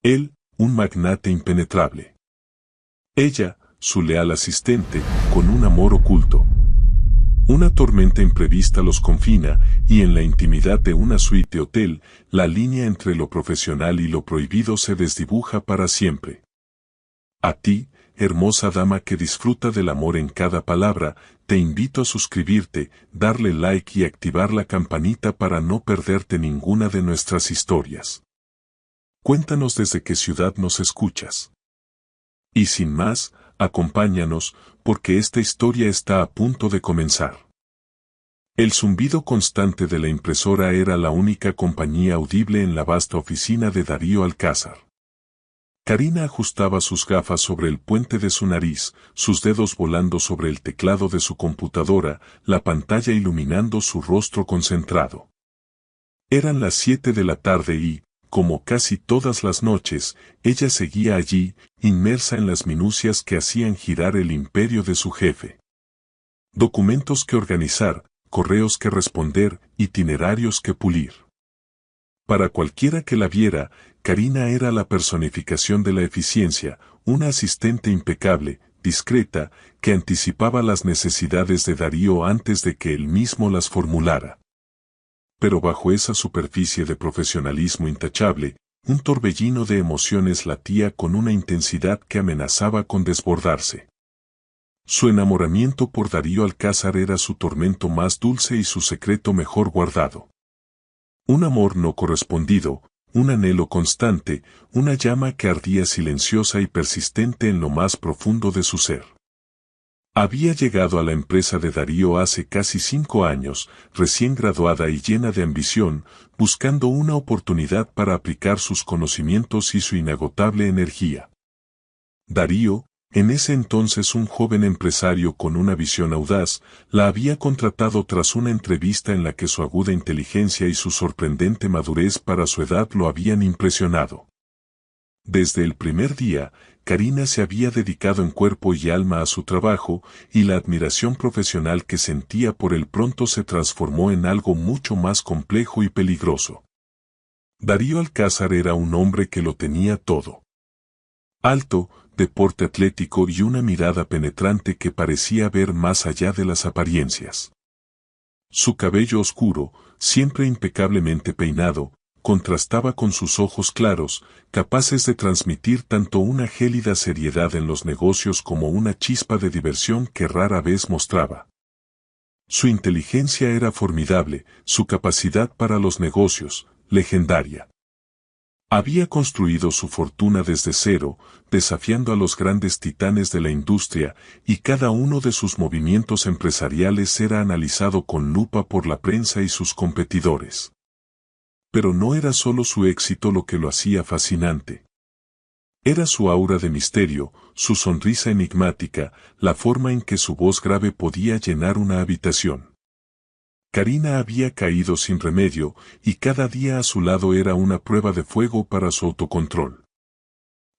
Él, un magnate impenetrable. Ella, su leal asistente, con un amor oculto. Una tormenta imprevista los confina, y en la intimidad de una suite de hotel, la línea entre lo profesional y lo prohibido se desdibuja para siempre. A ti, hermosa dama que disfruta del amor en cada palabra, te invito a suscribirte, darle like y activar la campanita para no perderte ninguna de nuestras historias. Cuéntanos desde qué ciudad nos escuchas. Y sin más, acompáñanos, porque esta historia está a punto de comenzar. El zumbido constante de la impresora era la única compañía audible en la vasta oficina de Darío Alcázar. Karina ajustaba sus gafas sobre el puente de su nariz, sus dedos volando sobre el teclado de su computadora, la pantalla iluminando su rostro concentrado. Eran las 7 de la tarde y, como casi todas las noches, ella seguía allí, inmersa en las minucias que hacían girar el imperio de su jefe. Documentos que organizar, correos que responder, itinerarios que pulir. Para cualquiera que la viera, Karina era la personificación de la eficiencia, una asistente impecable, discreta, que anticipaba las necesidades de Darío antes de que él mismo las formulara. Pero bajo esa superficie de profesionalismo intachable, un torbellino de emociones latía con una intensidad que amenazaba con desbordarse. Su enamoramiento por Darío Alcázar era su tormento más dulce y su secreto mejor guardado. Un amor no correspondido, un anhelo constante, una llama que ardía silenciosa y persistente en lo más profundo de su ser. Había llegado a la empresa de Darío hace casi 5 años, recién graduada y llena de ambición, buscando una oportunidad para aplicar sus conocimientos y su inagotable energía. Darío, en ese entonces un joven empresario con una visión audaz, la había contratado tras una entrevista en la que su aguda inteligencia y su sorprendente madurez para su edad lo habían impresionado. Desde el primer día, Karina se había dedicado en cuerpo y alma a su trabajo, y la admiración profesional que sentía por él pronto se transformó en algo mucho más complejo y peligroso. Darío Alcázar era un hombre que lo tenía todo. Alto, de porte atlético y una mirada penetrante que parecía ver más allá de las apariencias. Su cabello oscuro, siempre impecablemente peinado, contrastaba con sus ojos claros, capaces de transmitir tanto una gélida seriedad en los negocios como una chispa de diversión que rara vez mostraba. Su inteligencia era formidable, su capacidad para los negocios, legendaria. Había construido su fortuna desde cero, desafiando a los grandes titanes de la industria, y cada uno de sus movimientos empresariales era analizado con lupa por la prensa y sus competidores. Pero no era solo su éxito lo que lo hacía fascinante. Era su aura de misterio, su sonrisa enigmática, la forma en que su voz grave podía llenar una habitación. Karina había caído sin remedio, y cada día a su lado era una prueba de fuego para su autocontrol.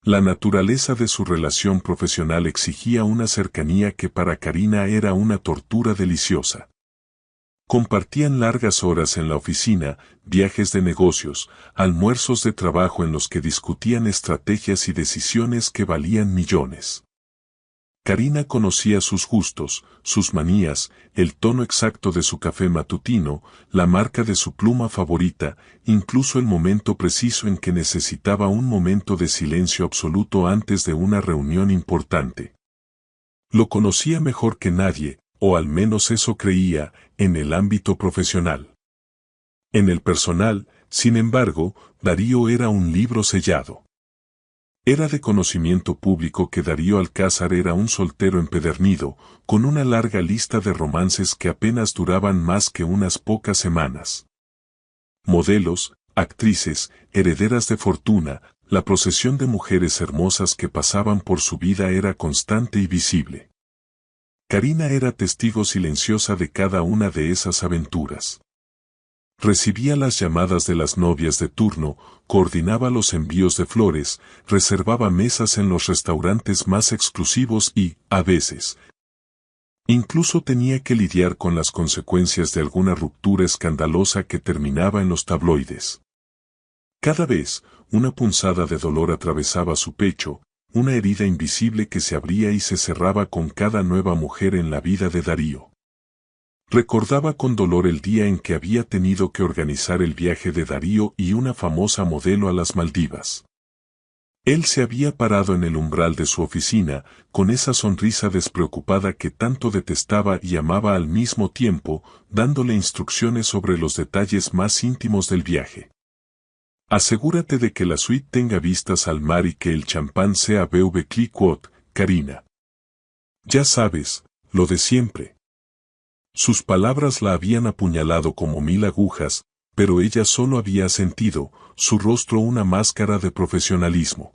La naturaleza de su relación profesional exigía una cercanía que para Karina era una tortura deliciosa. Compartían largas horas en la oficina, viajes de negocios, almuerzos de trabajo en los que discutían estrategias y decisiones que valían millones. Karina conocía sus gustos, sus manías, el tono exacto de su café matutino, la marca de su pluma favorita, incluso el momento preciso en que necesitaba un momento de silencio absoluto antes de una reunión importante. Lo conocía mejor que nadie, o al menos eso creía, en el ámbito profesional. En el personal, sin embargo, Darío era un libro sellado. Era de conocimiento público que Darío Alcázar era un soltero empedernido, con una larga lista de romances que apenas duraban más que unas pocas semanas. Modelos, actrices, herederas de fortuna, la procesión de mujeres hermosas que pasaban por su vida era constante y visible. Karina era testigo silenciosa de cada una de esas aventuras. Recibía las llamadas de las novias de turno, coordinaba los envíos de flores, reservaba mesas en los restaurantes más exclusivos y, a veces, incluso tenía que lidiar con las consecuencias de alguna ruptura escandalosa que terminaba en los tabloides. Cada vez, una punzada de dolor atravesaba su pecho, una herida invisible que se abría y se cerraba con cada nueva mujer en la vida de Darío. Recordaba con dolor el día en que había tenido que organizar el viaje de Darío y una famosa modelo a las Maldivas. Él se había parado en el umbral de su oficina, con esa sonrisa despreocupada que tanto detestaba y amaba al mismo tiempo, dándole instrucciones sobre los detalles más íntimos del viaje. Asegúrate de que la suite tenga vistas al mar y que el champán sea Veuve Clicquot, Karina. Ya sabes, lo de siempre. Sus palabras la habían apuñalado como 1000 agujas, pero ella solo había sentido, su rostro una máscara de profesionalismo.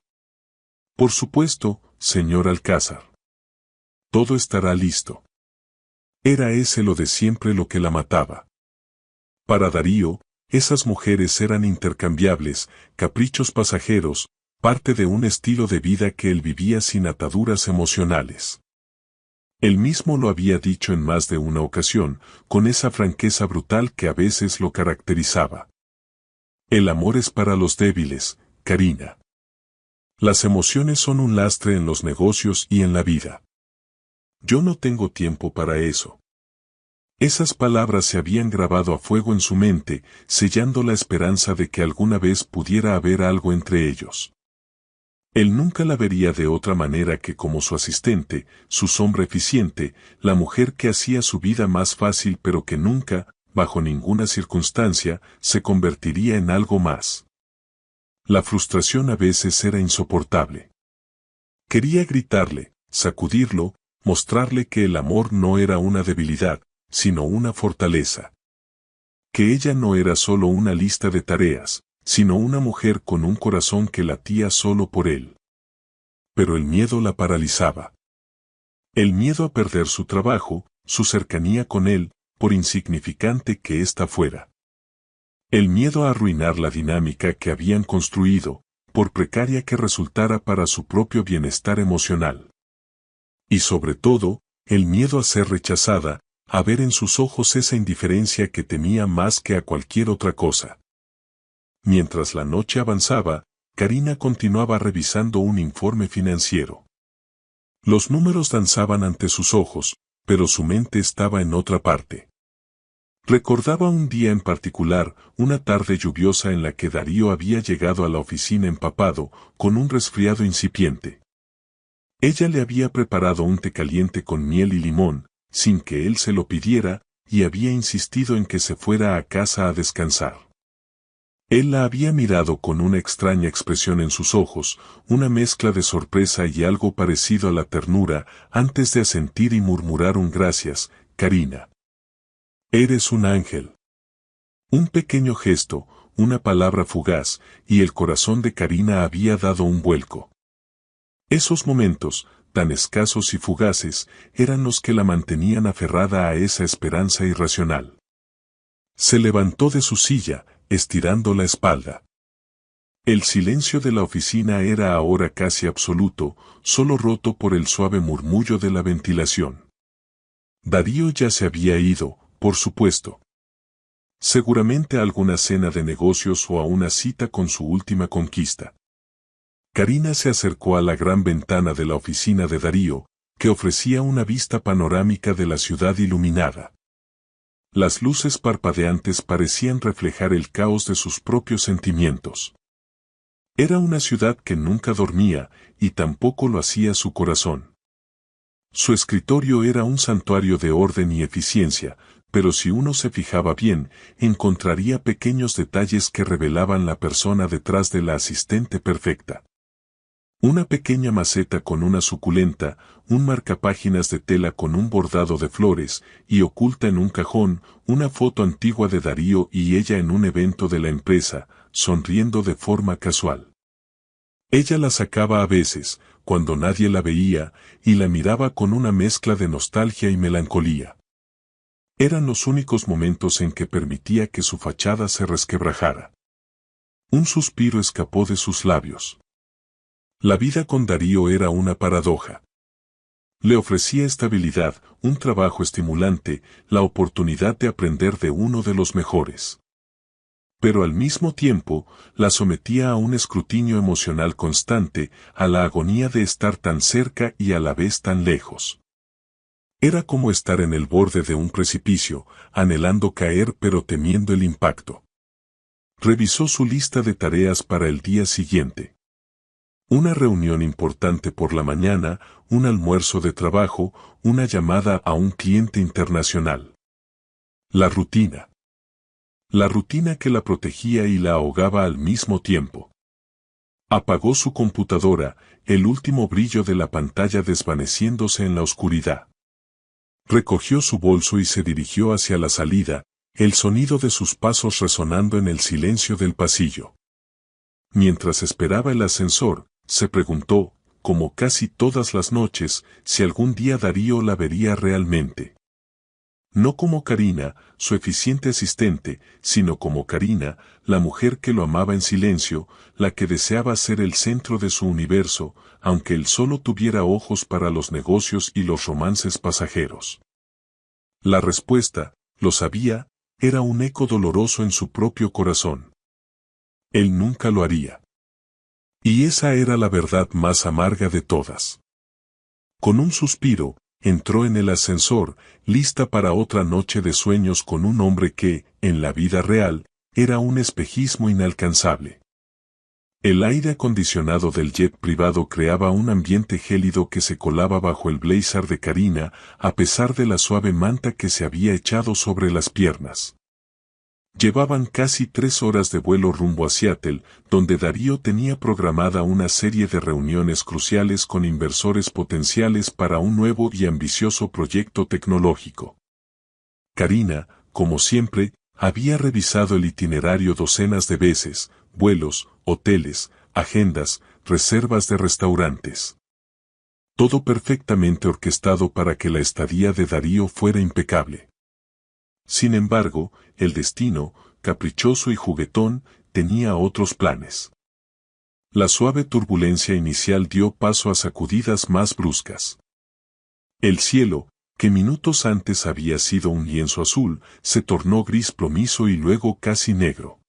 Por supuesto, señor Alcázar. Todo estará listo. Era ese lo de siempre lo que la mataba. Para Darío, esas mujeres eran intercambiables, caprichos pasajeros, parte de un estilo de vida que él vivía sin ataduras emocionales. Él mismo lo había dicho en más de una ocasión, con esa franqueza brutal que a veces lo caracterizaba. El amor es para los débiles, Karina. Las emociones son un lastre en los negocios y en la vida. Yo no tengo tiempo para eso. Esas palabras se habían grabado a fuego en su mente, sellando la esperanza de que alguna vez pudiera haber algo entre ellos. Él nunca la vería de otra manera que como su asistente, su sombra eficiente, la mujer que hacía su vida más fácil pero que nunca, bajo ninguna circunstancia, se convertiría en algo más. La frustración a veces era insoportable. Quería gritarle, sacudirlo, mostrarle que el amor no era una debilidad, sino una fortaleza. Que ella no era solo una lista de tareas, sino una mujer con un corazón que latía solo por él. Pero el miedo la paralizaba. El miedo a perder su trabajo, su cercanía con él, por insignificante que ésta fuera. El miedo a arruinar la dinámica que habían construido, por precaria que resultara para su propio bienestar emocional. Y sobre todo, el miedo a ser rechazada, a ver en sus ojos esa indiferencia que temía más que a cualquier otra cosa. Mientras la noche avanzaba, Karina continuaba revisando un informe financiero. Los números danzaban ante sus ojos, pero su mente estaba en otra parte. Recordaba un día en particular, una tarde lluviosa en la que Darío había llegado a la oficina empapado, con un resfriado incipiente. Ella le había preparado un té caliente con miel y limón, sin que él se lo pidiera, y había insistido en que se fuera a casa a descansar. Él la había mirado con una extraña expresión en sus ojos, una mezcla de sorpresa y algo parecido a la ternura, antes de asentir y murmurar un gracias, Karina. Eres un ángel. Un pequeño gesto, una palabra fugaz, y el corazón de Karina había dado un vuelco. Esos momentos, tan escasos y fugaces, eran los que la mantenían aferrada a esa esperanza irracional. Se levantó de su silla, estirando la espalda. El silencio de la oficina era ahora casi absoluto, solo roto por el suave murmullo de la ventilación. Darío ya se había ido, por supuesto. Seguramente a alguna cena de negocios o a una cita con su última conquista. Karina se acercó a la gran ventana de la oficina de Darío, que ofrecía una vista panorámica de la ciudad iluminada. Las luces parpadeantes parecían reflejar el caos de sus propios sentimientos. Era una ciudad que nunca dormía, y tampoco lo hacía su corazón. Su escritorio era un santuario de orden y eficiencia, pero si uno se fijaba bien, encontraría pequeños detalles que revelaban la persona detrás de la asistente perfecta. Una pequeña maceta con una suculenta, un marcapáginas de tela con un bordado de flores, y oculta en un cajón, una foto antigua de Darío y ella en un evento de la empresa, sonriendo de forma casual. Ella la sacaba a veces, cuando nadie la veía, y la miraba con una mezcla de nostalgia y melancolía. Eran los únicos momentos en que permitía que su fachada se resquebrajara. Un suspiro escapó de sus labios. La vida con Darío era una paradoja. Le ofrecía estabilidad, un trabajo estimulante, la oportunidad de aprender de uno de los mejores. Pero al mismo tiempo, la sometía a un escrutinio emocional constante, a la agonía de estar tan cerca y a la vez tan lejos. Era como estar en el borde de un precipicio, anhelando caer pero temiendo el impacto. Revisó su lista de tareas para el día siguiente. Una reunión importante por la mañana, un almuerzo de trabajo, una llamada a un cliente internacional. La rutina. La rutina que la protegía y la ahogaba al mismo tiempo. Apagó su computadora, el último brillo de la pantalla desvaneciéndose en la oscuridad. Recogió su bolso y se dirigió hacia la salida, el sonido de sus pasos resonando en el silencio del pasillo. Mientras esperaba el ascensor, se preguntó, como casi todas las noches, si algún día Darío la vería realmente. No como Karina, su eficiente asistente, sino como Karina, la mujer que lo amaba en silencio, la que deseaba ser el centro de su universo, aunque él solo tuviera ojos para los negocios y los romances pasajeros. La respuesta, lo sabía, era un eco doloroso en su propio corazón. Él nunca lo haría. Y esa era la verdad más amarga de todas. Con un suspiro, entró en el ascensor, lista para otra noche de sueños con un hombre que, en la vida real, era un espejismo inalcanzable. El aire acondicionado del jet privado creaba un ambiente gélido que se colaba bajo el blazer de Karina, a pesar de la suave manta que se había echado sobre las piernas. Llevaban casi 3 horas de vuelo rumbo a Seattle, donde Darío tenía programada una serie de reuniones cruciales con inversores potenciales para un nuevo y ambicioso proyecto tecnológico. Karina, como siempre, había revisado el itinerario docenas de veces, vuelos, hoteles, agendas, reservas de restaurantes. Todo perfectamente orquestado para que la estadía de Darío fuera impecable. Sin embargo, el destino, caprichoso y juguetón, tenía otros planes. La suave turbulencia inicial dio paso a sacudidas más bruscas. El cielo, que minutos antes había sido un lienzo azul, se tornó gris plomizo y luego casi negro.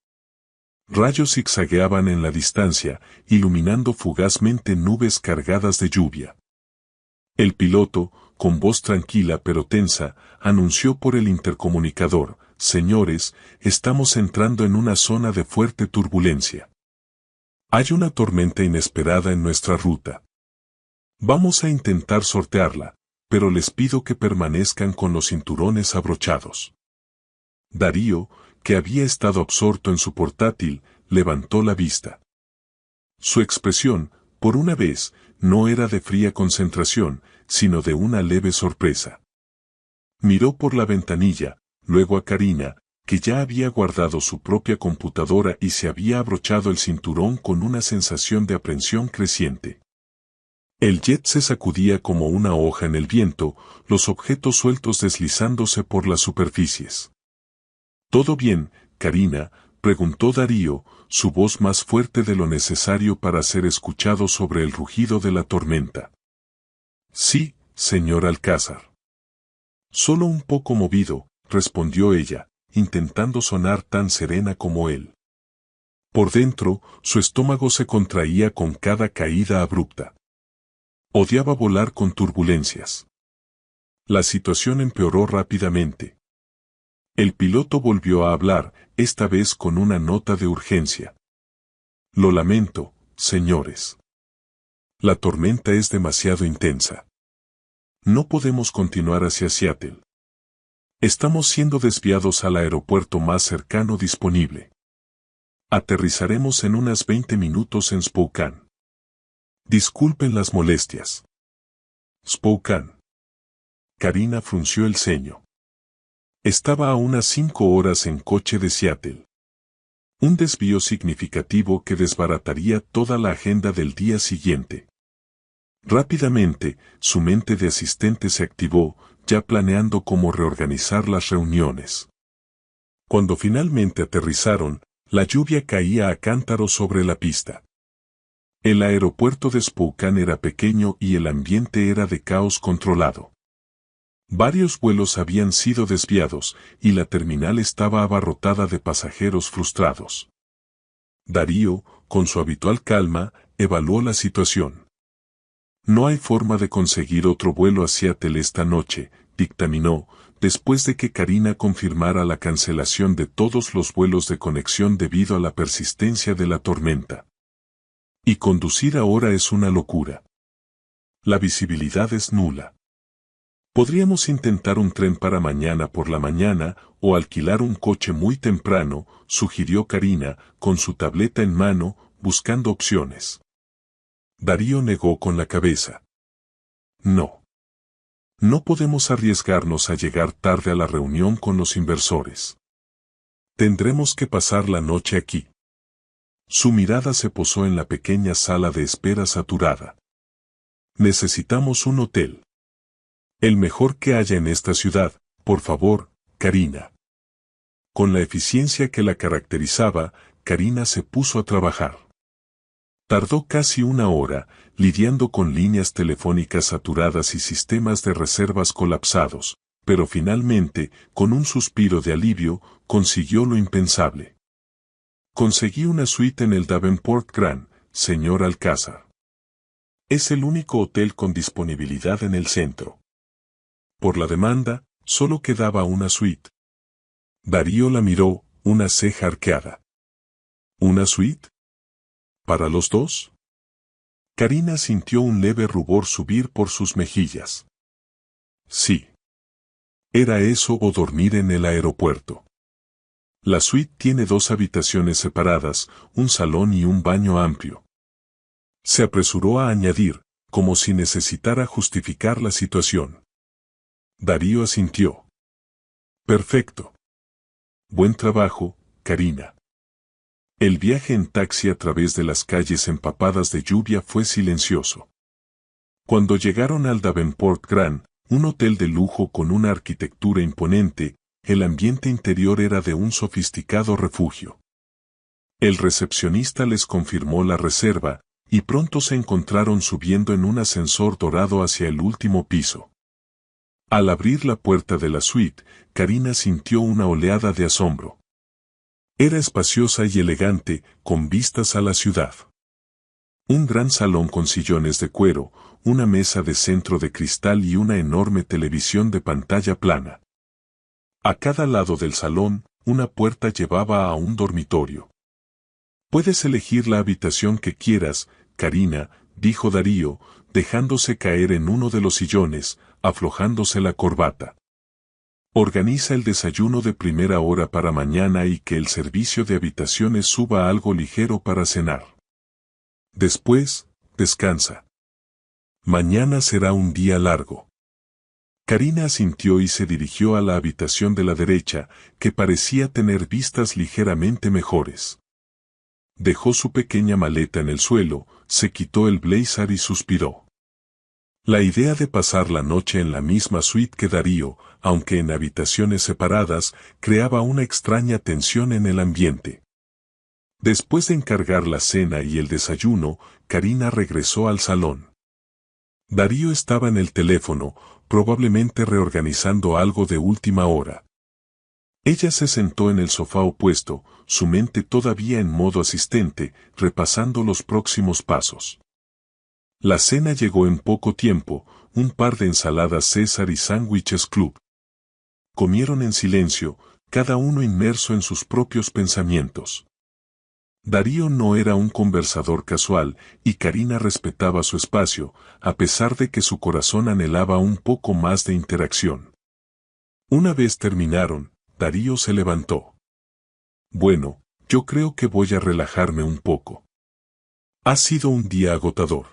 Rayos zigzagueaban en la distancia, iluminando fugazmente nubes cargadas de lluvia. El piloto, con voz tranquila pero tensa, anunció por el intercomunicador: «Señores, estamos entrando en una zona de fuerte turbulencia. Hay una tormenta inesperada en nuestra ruta. Vamos a intentar sortearla, pero les pido que permanezcan con los cinturones abrochados». Darío, que había estado absorto en su portátil, levantó la vista. Su expresión, por una vez, no era de fría concentración, sino de una leve sorpresa. Miró por la ventanilla, luego a Karina, que ya había guardado su propia computadora y se había abrochado el cinturón con una sensación de aprensión creciente. El jet se sacudía como una hoja en el viento, los objetos sueltos deslizándose por las superficies. «¿Todo bien, Karina?», preguntó Darío, su voz más fuerte de lo necesario para ser escuchado sobre el rugido de la tormenta. «Sí, señor Alcázar». «Solo un poco movido», respondió ella, intentando sonar tan serena como él. Por dentro, su estómago se contraía con cada caída abrupta. Odiaba volar con turbulencias. La situación empeoró rápidamente. El piloto volvió a hablar, esta vez con una nota de urgencia. «Lo lamento, señores. La tormenta es demasiado intensa. No podemos continuar hacia Seattle. Estamos siendo desviados al aeropuerto más cercano disponible. Aterrizaremos en unas 20 minutos en Spokane. Disculpen las molestias». Spokane. Karina frunció el ceño. Estaba a unas 5 horas en coche de Seattle. Un desvío significativo que desbarataría toda la agenda del día siguiente. Rápidamente, su mente de asistente se activó, ya planeando cómo reorganizar las reuniones. Cuando finalmente aterrizaron, la lluvia caía a cántaros sobre la pista. El aeropuerto de Spokane era pequeño y el ambiente era de caos controlado. Varios vuelos habían sido desviados y la terminal estaba abarrotada de pasajeros frustrados. Darío, con su habitual calma, evaluó la situación. No hay forma de conseguir otro vuelo a Seattle esta noche, dictaminó, después de que Karina confirmara la cancelación de todos los vuelos de conexión debido a la persistencia de la tormenta. Y conducir ahora es una locura. La visibilidad es nula. Podríamos intentar un tren para mañana por la mañana o alquilar un coche muy temprano, sugirió Karina, con su tableta en mano, buscando opciones. Darío negó con la cabeza. No. No podemos arriesgarnos a llegar tarde a la reunión con los inversores. Tendremos que pasar la noche aquí. Su mirada se posó en la pequeña sala de espera saturada. Necesitamos un hotel. El mejor que haya en esta ciudad, por favor, Karina. Con la eficiencia que la caracterizaba, Karina se puso a trabajar. Tardó casi una hora, lidiando con líneas telefónicas saturadas y sistemas de reservas colapsados, pero finalmente, con un suspiro de alivio, consiguió lo impensable. Conseguí una suite en el Davenport Grand, señor Alcázar. Es el único hotel con disponibilidad en el centro. Por la demanda, solo quedaba una suite. Darío la miró, una ceja arqueada. ¿Una suite? ¿Para los dos? Karina sintió un leve rubor subir por sus mejillas. Sí. Era eso o dormir en el aeropuerto. La suite tiene 2 habitaciones separadas, un salón y un baño amplio. Se apresuró a añadir, como si necesitara justificar la situación. Darío asintió. Perfecto. Buen trabajo, Karina. El viaje en taxi a través de las calles empapadas de lluvia fue silencioso. Cuando llegaron al Davenport Grand, un hotel de lujo con una arquitectura imponente, el ambiente interior era de un sofisticado refugio. El recepcionista les confirmó la reserva, y pronto se encontraron subiendo en un ascensor dorado hacia el último piso. Al abrir la puerta de la suite, Karina sintió una oleada de asombro. Era espaciosa y elegante, con vistas a la ciudad. Un gran salón con sillones de cuero, una mesa de centro de cristal y una enorme televisión de pantalla plana. A cada lado del salón, una puerta llevaba a un dormitorio. Puedes elegir la habitación que quieras, Karina, dijo Darío, dejándose caer en uno de los sillones, aflojándose la corbata. Organiza el desayuno de primera hora para mañana y que el servicio de habitaciones suba algo ligero para cenar. Después, descansa. Mañana será un día largo. Karina asintió y se dirigió a la habitación de la derecha, que parecía tener vistas ligeramente mejores. Dejó su pequeña maleta en el suelo, se quitó el blazer y suspiró. La idea de pasar la noche en la misma suite que Darío, aunque en habitaciones separadas, creaba una extraña tensión en el ambiente. Después de encargar la cena y el desayuno, Karina regresó al salón. Darío estaba en el teléfono, probablemente reorganizando algo de última hora. Ella se sentó en el sofá opuesto, su mente todavía en modo asistente, repasando los próximos pasos. La cena llegó en poco tiempo, un par de ensaladas César y sándwiches Club. Comieron en silencio, cada uno inmerso en sus propios pensamientos. Darío no era un conversador casual, y Karina respetaba su espacio, a pesar de que su corazón anhelaba un poco más de interacción. Una vez terminaron, Darío se levantó. Bueno, yo creo que voy a relajarme un poco. Ha sido un día agotador.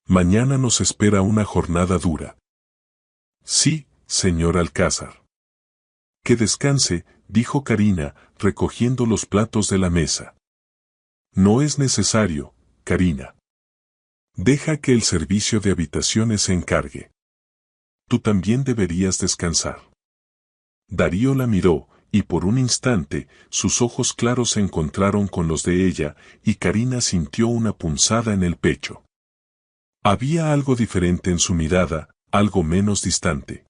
Mañana nos espera una jornada dura. Sí, señor Alcázar. Que descanse, dijo Karina, recogiendo los platos de la mesa. No es necesario, Karina. Deja que el servicio de habitaciones se encargue. Tú también deberías descansar. Darío la miró, y por un instante, sus ojos claros se encontraron con los de ella, y Karina sintió una punzada en el pecho. Había algo diferente en su mirada, algo menos distante.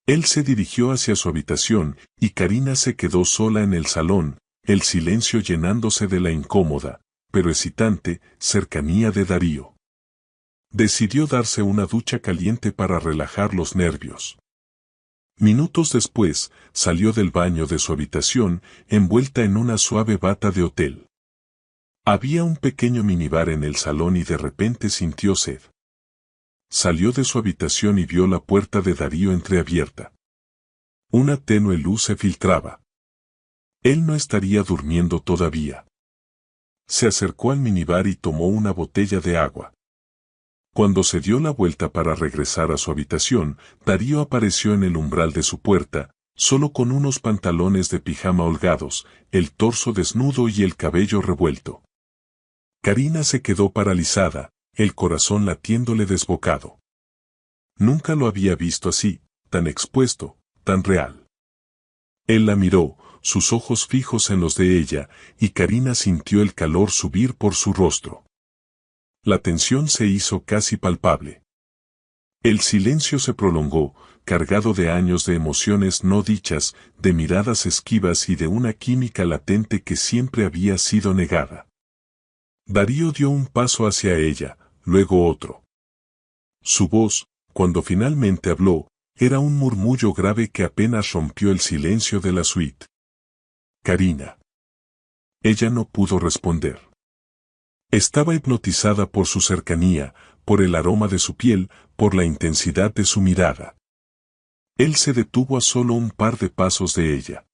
Él se dirigió hacia su habitación y Karina se quedó sola en el salón, el silencio llenándose de la incómoda, pero excitante, cercanía de Darío. Decidió darse una ducha caliente para relajar los nervios. Minutos después, salió del baño de su habitación, envuelta en una suave bata de hotel. Había un pequeño minibar en el salón y de repente sintió sed. Salió de su habitación y vio la puerta de Darío entreabierta. Una tenue luz se filtraba. Él no estaría durmiendo todavía. Se acercó al minibar y tomó una botella de agua. Cuando se dio la vuelta para regresar a su habitación, Darío apareció en el umbral de su puerta, solo con unos pantalones de pijama holgados, el torso desnudo y el cabello revuelto. Karina se quedó paralizada, el corazón latiéndole desbocado. Nunca lo había visto así, tan expuesto, tan real. Él la miró, sus ojos fijos en los de ella, y Karina sintió el calor subir por su rostro. La tensión se hizo casi palpable. El silencio se prolongó, cargado de años de emociones no dichas, de miradas esquivas y de una química latente que siempre había sido negada. Darío dio un paso hacia ella, luego otro. Su voz, cuando finalmente habló, era un murmullo grave que apenas rompió el silencio de la suite. Karina. Ella no pudo responder. Estaba hipnotizada por su cercanía, por el aroma de su piel, por la intensidad de su mirada. Él se detuvo a solo un par de pasos de ella.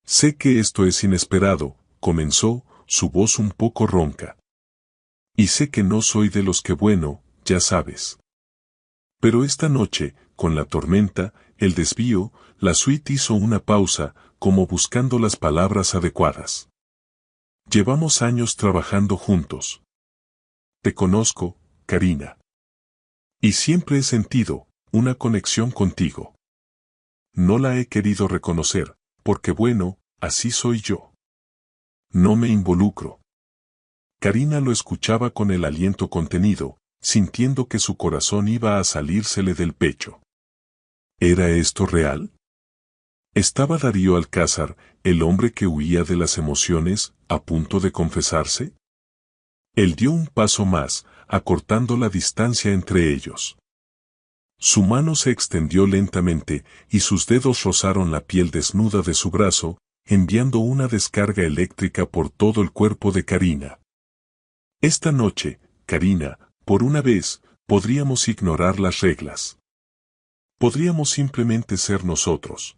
Sé que esto es inesperado, comenzó, su voz un poco ronca. Y sé que no soy de los que bueno, ya sabes. Pero esta noche, con la tormenta, el desvío, la suite hizo una pausa, como buscando las palabras adecuadas. Llevamos años trabajando juntos. Te conozco, Karina. Y siempre he sentido una conexión contigo. No la he querido reconocer, porque bueno, así soy yo. No me involucro. Karina lo escuchaba con el aliento contenido, sintiendo que su corazón iba a salírsele del pecho. ¿Era esto real? ¿Estaba Darío Alcázar, el hombre que huía de las emociones, a punto de confesarse? Él dio un paso más, acortando la distancia entre ellos. Su mano se extendió lentamente, y sus dedos rozaron la piel desnuda de su brazo, enviando una descarga eléctrica por todo el cuerpo de Karina. Esta noche, Karina, por una vez, podríamos ignorar las reglas. Podríamos simplemente ser nosotros.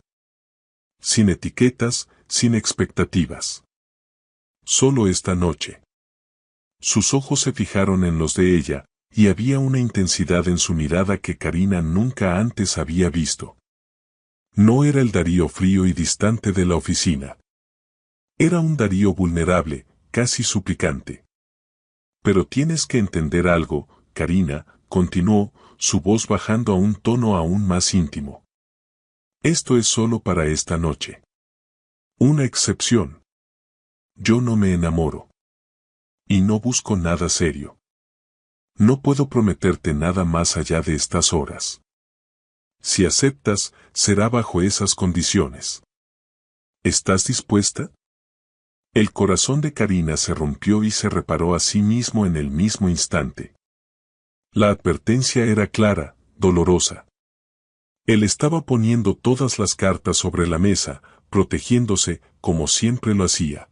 Sin etiquetas, sin expectativas. Solo esta noche. Sus ojos se fijaron en los de ella, y había una intensidad en su mirada que Karina nunca antes había visto. No era el Darío frío y distante de la oficina. Era un Darío vulnerable, casi suplicante. Pero tienes que entender algo, Karina, continuó, su voz bajando a un tono aún más íntimo. Esto es solo para esta noche. Una excepción. Yo no me enamoro. Y no busco nada serio. No puedo prometerte nada más allá de estas horas. Si aceptas, será bajo esas condiciones. ¿Estás dispuesta? El corazón de Karina se rompió y se reparó a sí mismo en el mismo instante. La advertencia era clara, dolorosa. Él estaba poniendo todas las cartas sobre la mesa, protegiéndose, como siempre lo hacía.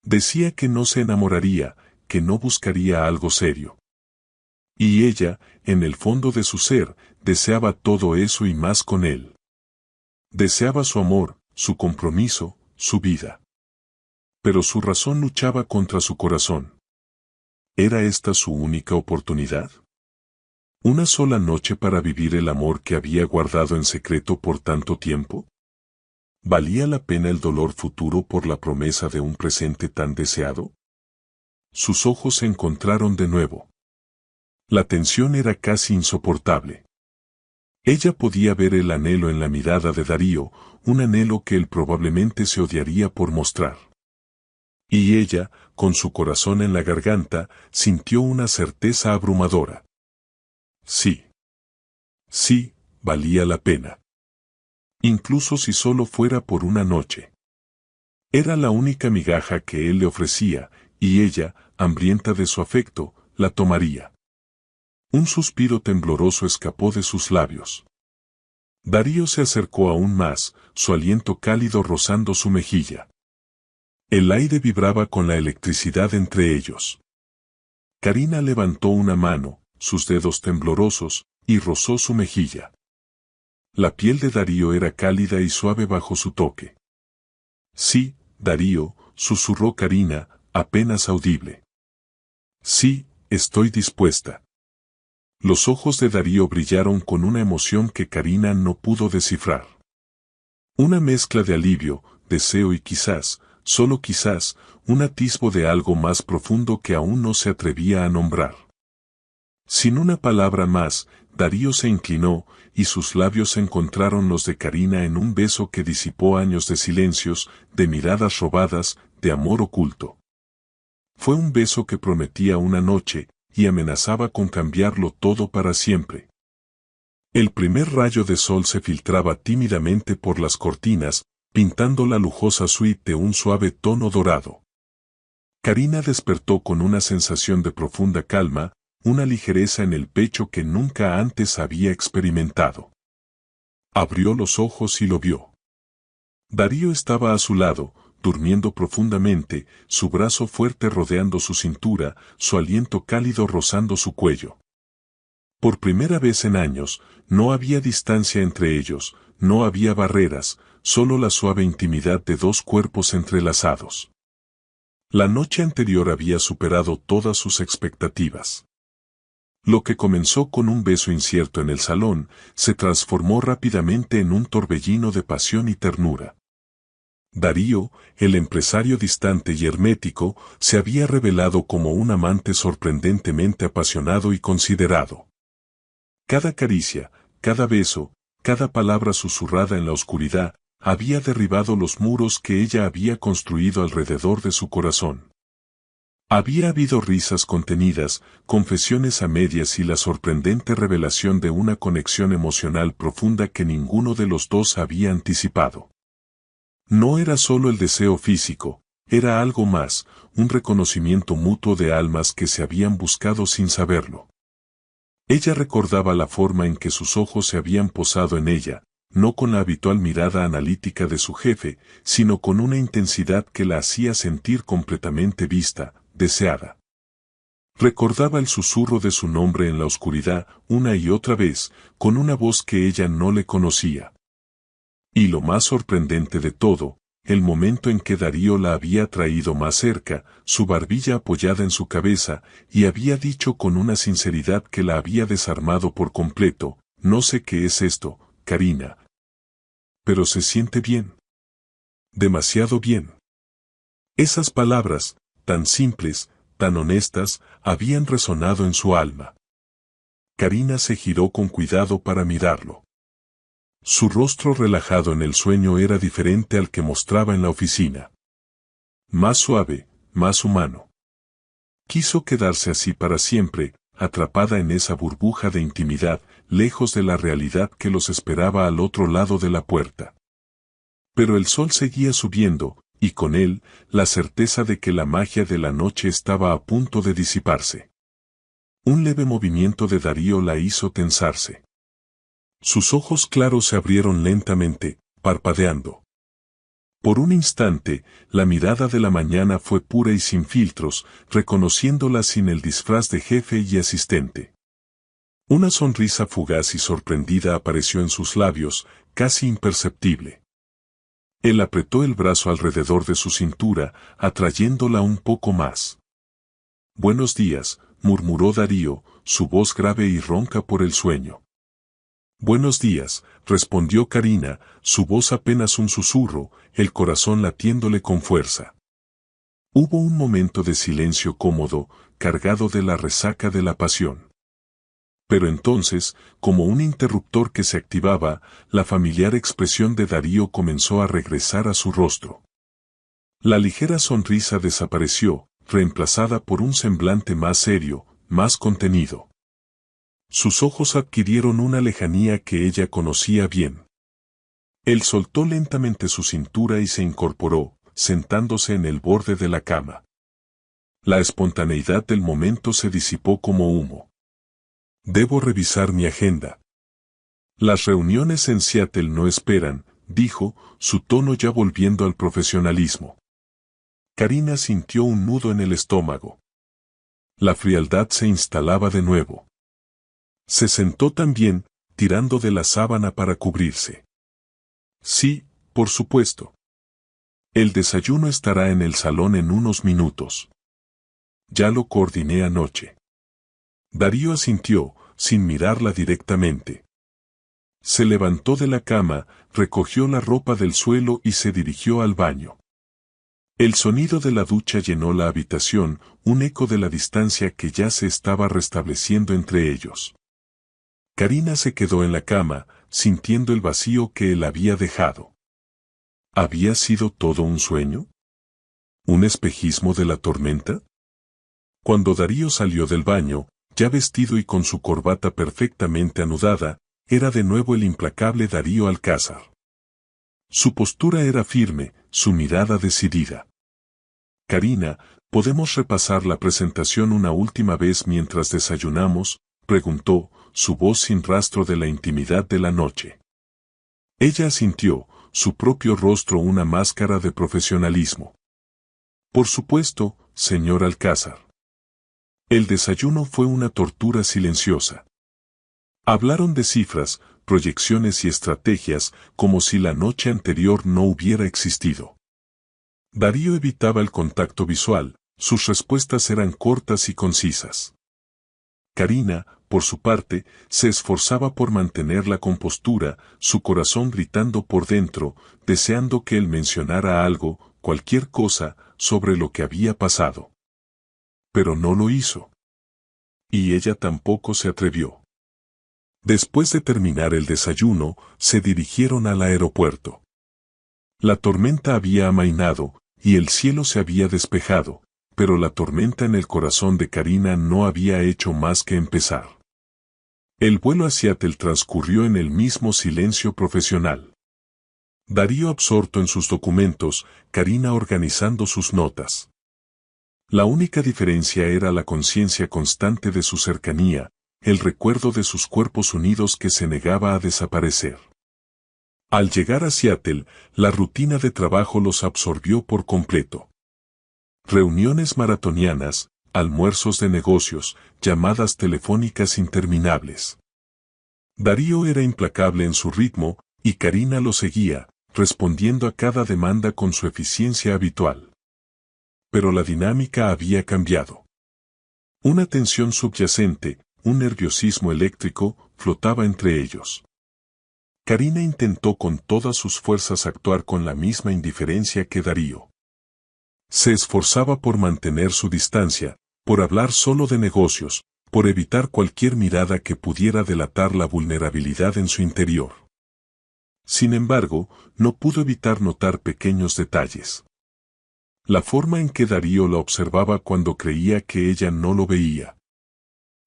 Decía que no se enamoraría, que no buscaría algo serio. Y ella, en el fondo de su ser, deseaba todo eso y más con él. Deseaba su amor, su compromiso, su vida. Pero su razón luchaba contra su corazón. ¿Era esta su única oportunidad? ¿Una sola noche para vivir el amor que había guardado en secreto por tanto tiempo? ¿Valía la pena el dolor futuro por la promesa de un presente tan deseado? Sus ojos se encontraron de nuevo. La tensión era casi insoportable. Ella podía ver el anhelo en la mirada de Darío, un anhelo que él probablemente se odiaría por mostrar. Y ella, con su corazón en la garganta, sintió una certeza abrumadora. Sí. Sí, valía la pena. incluso si solo fuera por una noche. Era la única migaja que él le ofrecía, y ella, hambrienta de su afecto, la tomaría. Un suspiro tembloroso escapó de sus labios. Darío se acercó aún más, su aliento cálido rozando su mejilla. El aire vibraba con la electricidad entre ellos. Karina levantó una mano, sus dedos temblorosos, y rozó su mejilla. La piel de Darío era cálida y suave bajo su toque. Sí, Darío, susurró Karina, apenas audible. Sí, estoy dispuesta. Los ojos de Darío brillaron con una emoción que Karina no pudo descifrar. Una mezcla de alivio, deseo y quizás, solo quizás, un atisbo de algo más profundo que aún no se atrevía a nombrar. Sin una palabra más, Darío se inclinó, y sus labios encontraron los de Karina en un beso que disipó años de silencios, de miradas robadas, de amor oculto. Fue un beso que prometía una noche, y amenazaba con cambiarlo todo para siempre. El primer rayo de sol se filtraba tímidamente por las cortinas, pintando la lujosa suite de un suave tono dorado. Karina despertó con una sensación de profunda calma, una ligereza en el pecho que nunca antes había experimentado. Abrió los ojos y lo vio. Darío estaba a su lado, durmiendo profundamente, su brazo fuerte rodeando su cintura, su aliento cálido rozando su cuello. Por primera vez en años, no había distancia entre ellos, no había barreras, solo la suave intimidad de dos cuerpos entrelazados. La noche anterior había superado todas sus expectativas. Lo que comenzó con un beso incierto en el salón, se transformó rápidamente en un torbellino de pasión y ternura. Darío, el empresario distante y hermético, se había revelado como un amante sorprendentemente apasionado y considerado. Cada caricia, cada beso, cada palabra susurrada en la oscuridad, había derribado los muros que ella había construido alrededor de su corazón. Había habido risas contenidas, confesiones a medias y la sorprendente revelación de una conexión emocional profunda que ninguno de los dos había anticipado. No era solo el deseo físico, era algo más, un reconocimiento mutuo de almas que se habían buscado sin saberlo. Ella recordaba la forma en que sus ojos se habían posado en ella, no con la habitual mirada analítica de su jefe, sino con una intensidad que la hacía sentir completamente vista, deseada. Recordaba el susurro de su nombre en la oscuridad, una y otra vez, con una voz que ella no le conocía. Y lo más sorprendente de todo, el momento en que Darío la había traído más cerca, su barbilla apoyada en su cabeza, y había dicho con una sinceridad que la había desarmado por completo, no sé qué es esto, Karina. Pero se siente bien. Demasiado bien. Esas palabras, tan simples, tan honestas, habían resonado en su alma. Karina se giró con cuidado para mirarlo. Su rostro relajado en el sueño era diferente al que mostraba en la oficina. Más suave, más humano. Quiso quedarse así para siempre, atrapada en esa burbuja de intimidad, lejos de la realidad que los esperaba al otro lado de la puerta. Pero el sol seguía subiendo, y con él, la certeza de que la magia de la noche estaba a punto de disiparse. Un leve movimiento de Darío la hizo tensarse. Sus ojos claros se abrieron lentamente, parpadeando. Por un instante, la mirada de la mañana fue pura y sin filtros, reconociéndola sin el disfraz de jefe y asistente. Una sonrisa fugaz y sorprendida apareció en sus labios, casi imperceptible. Él apretó el brazo alrededor de su cintura, atrayéndola un poco más. «Buenos días», murmuró Darío, su voz grave y ronca por el sueño. «Buenos días», respondió Karina, su voz apenas un susurro, el corazón latiéndole con fuerza. Hubo un momento de silencio cómodo, cargado de la resaca de la pasión. Pero entonces, como un interruptor que se activaba, la familiar expresión de Darío comenzó a regresar a su rostro. La ligera sonrisa desapareció, reemplazada por un semblante más serio, más contenido. Sus ojos adquirieron una lejanía que ella conocía bien. Él soltó lentamente su cintura y se incorporó, sentándose en el borde de la cama. La espontaneidad del momento se disipó como humo. Debo revisar mi agenda. Las reuniones en Seattle no esperan, dijo, su tono ya volviendo al profesionalismo. Karina sintió un nudo en el estómago. La frialdad se instalaba de nuevo. Se sentó también, tirando de la sábana para cubrirse. Sí, por supuesto. El desayuno estará en el salón en unos minutos. Ya lo coordiné anoche. Darío asintió, sin mirarla directamente. Se levantó de la cama, recogió la ropa del suelo y se dirigió al baño. El sonido de la ducha llenó la habitación, un eco de la distancia que ya se estaba restableciendo entre ellos. Karina se quedó en la cama, sintiendo el vacío que él había dejado. ¿Había sido todo un sueño? ¿Un espejismo de la tormenta? Cuando Darío salió del baño, ya vestido y con su corbata perfectamente anudada, era de nuevo el implacable Darío Alcázar. Su postura era firme, su mirada decidida. Karina, ¿podemos repasar la presentación una última vez mientras desayunamos?, preguntó, su voz sin rastro de la intimidad de la noche. Ella asintió, su propio rostro una máscara de profesionalismo. Por supuesto, señor Alcázar. El desayuno fue una tortura silenciosa. Hablaron de cifras, proyecciones y estrategias como si la noche anterior no hubiera existido. Darío evitaba el contacto visual, sus respuestas eran cortas y concisas. Karina, por su parte, se esforzaba por mantener la compostura, su corazón gritando por dentro, deseando que él mencionara algo, cualquier cosa, sobre lo que había pasado. Pero no lo hizo. Y ella tampoco se atrevió. Después de terminar el desayuno, se dirigieron al aeropuerto. La tormenta había amainado, y el cielo se había despejado, pero la tormenta en el corazón de Karina no había hecho más que empezar. El vuelo a Seattle transcurrió en el mismo silencio profesional. Darío absorto en sus documentos, Karina organizando sus notas. La única diferencia era la conciencia constante de su cercanía, el recuerdo de sus cuerpos unidos que se negaba a desaparecer. Al llegar a Seattle, la rutina de trabajo los absorbió por completo. Reuniones maratonianas, almuerzos de negocios, llamadas telefónicas interminables. Darío era implacable en su ritmo, y Karina lo seguía, respondiendo a cada demanda con su eficiencia habitual. Pero la dinámica había cambiado. Una tensión subyacente, un nerviosismo eléctrico, flotaba entre ellos. Karina intentó con todas sus fuerzas actuar con la misma indiferencia que Darío. Se esforzaba por mantener su distancia, por hablar solo de negocios, por evitar cualquier mirada que pudiera delatar la vulnerabilidad en su interior. Sin embargo, no pudo evitar notar pequeños detalles. La forma en que Darío la observaba cuando creía que ella no lo veía.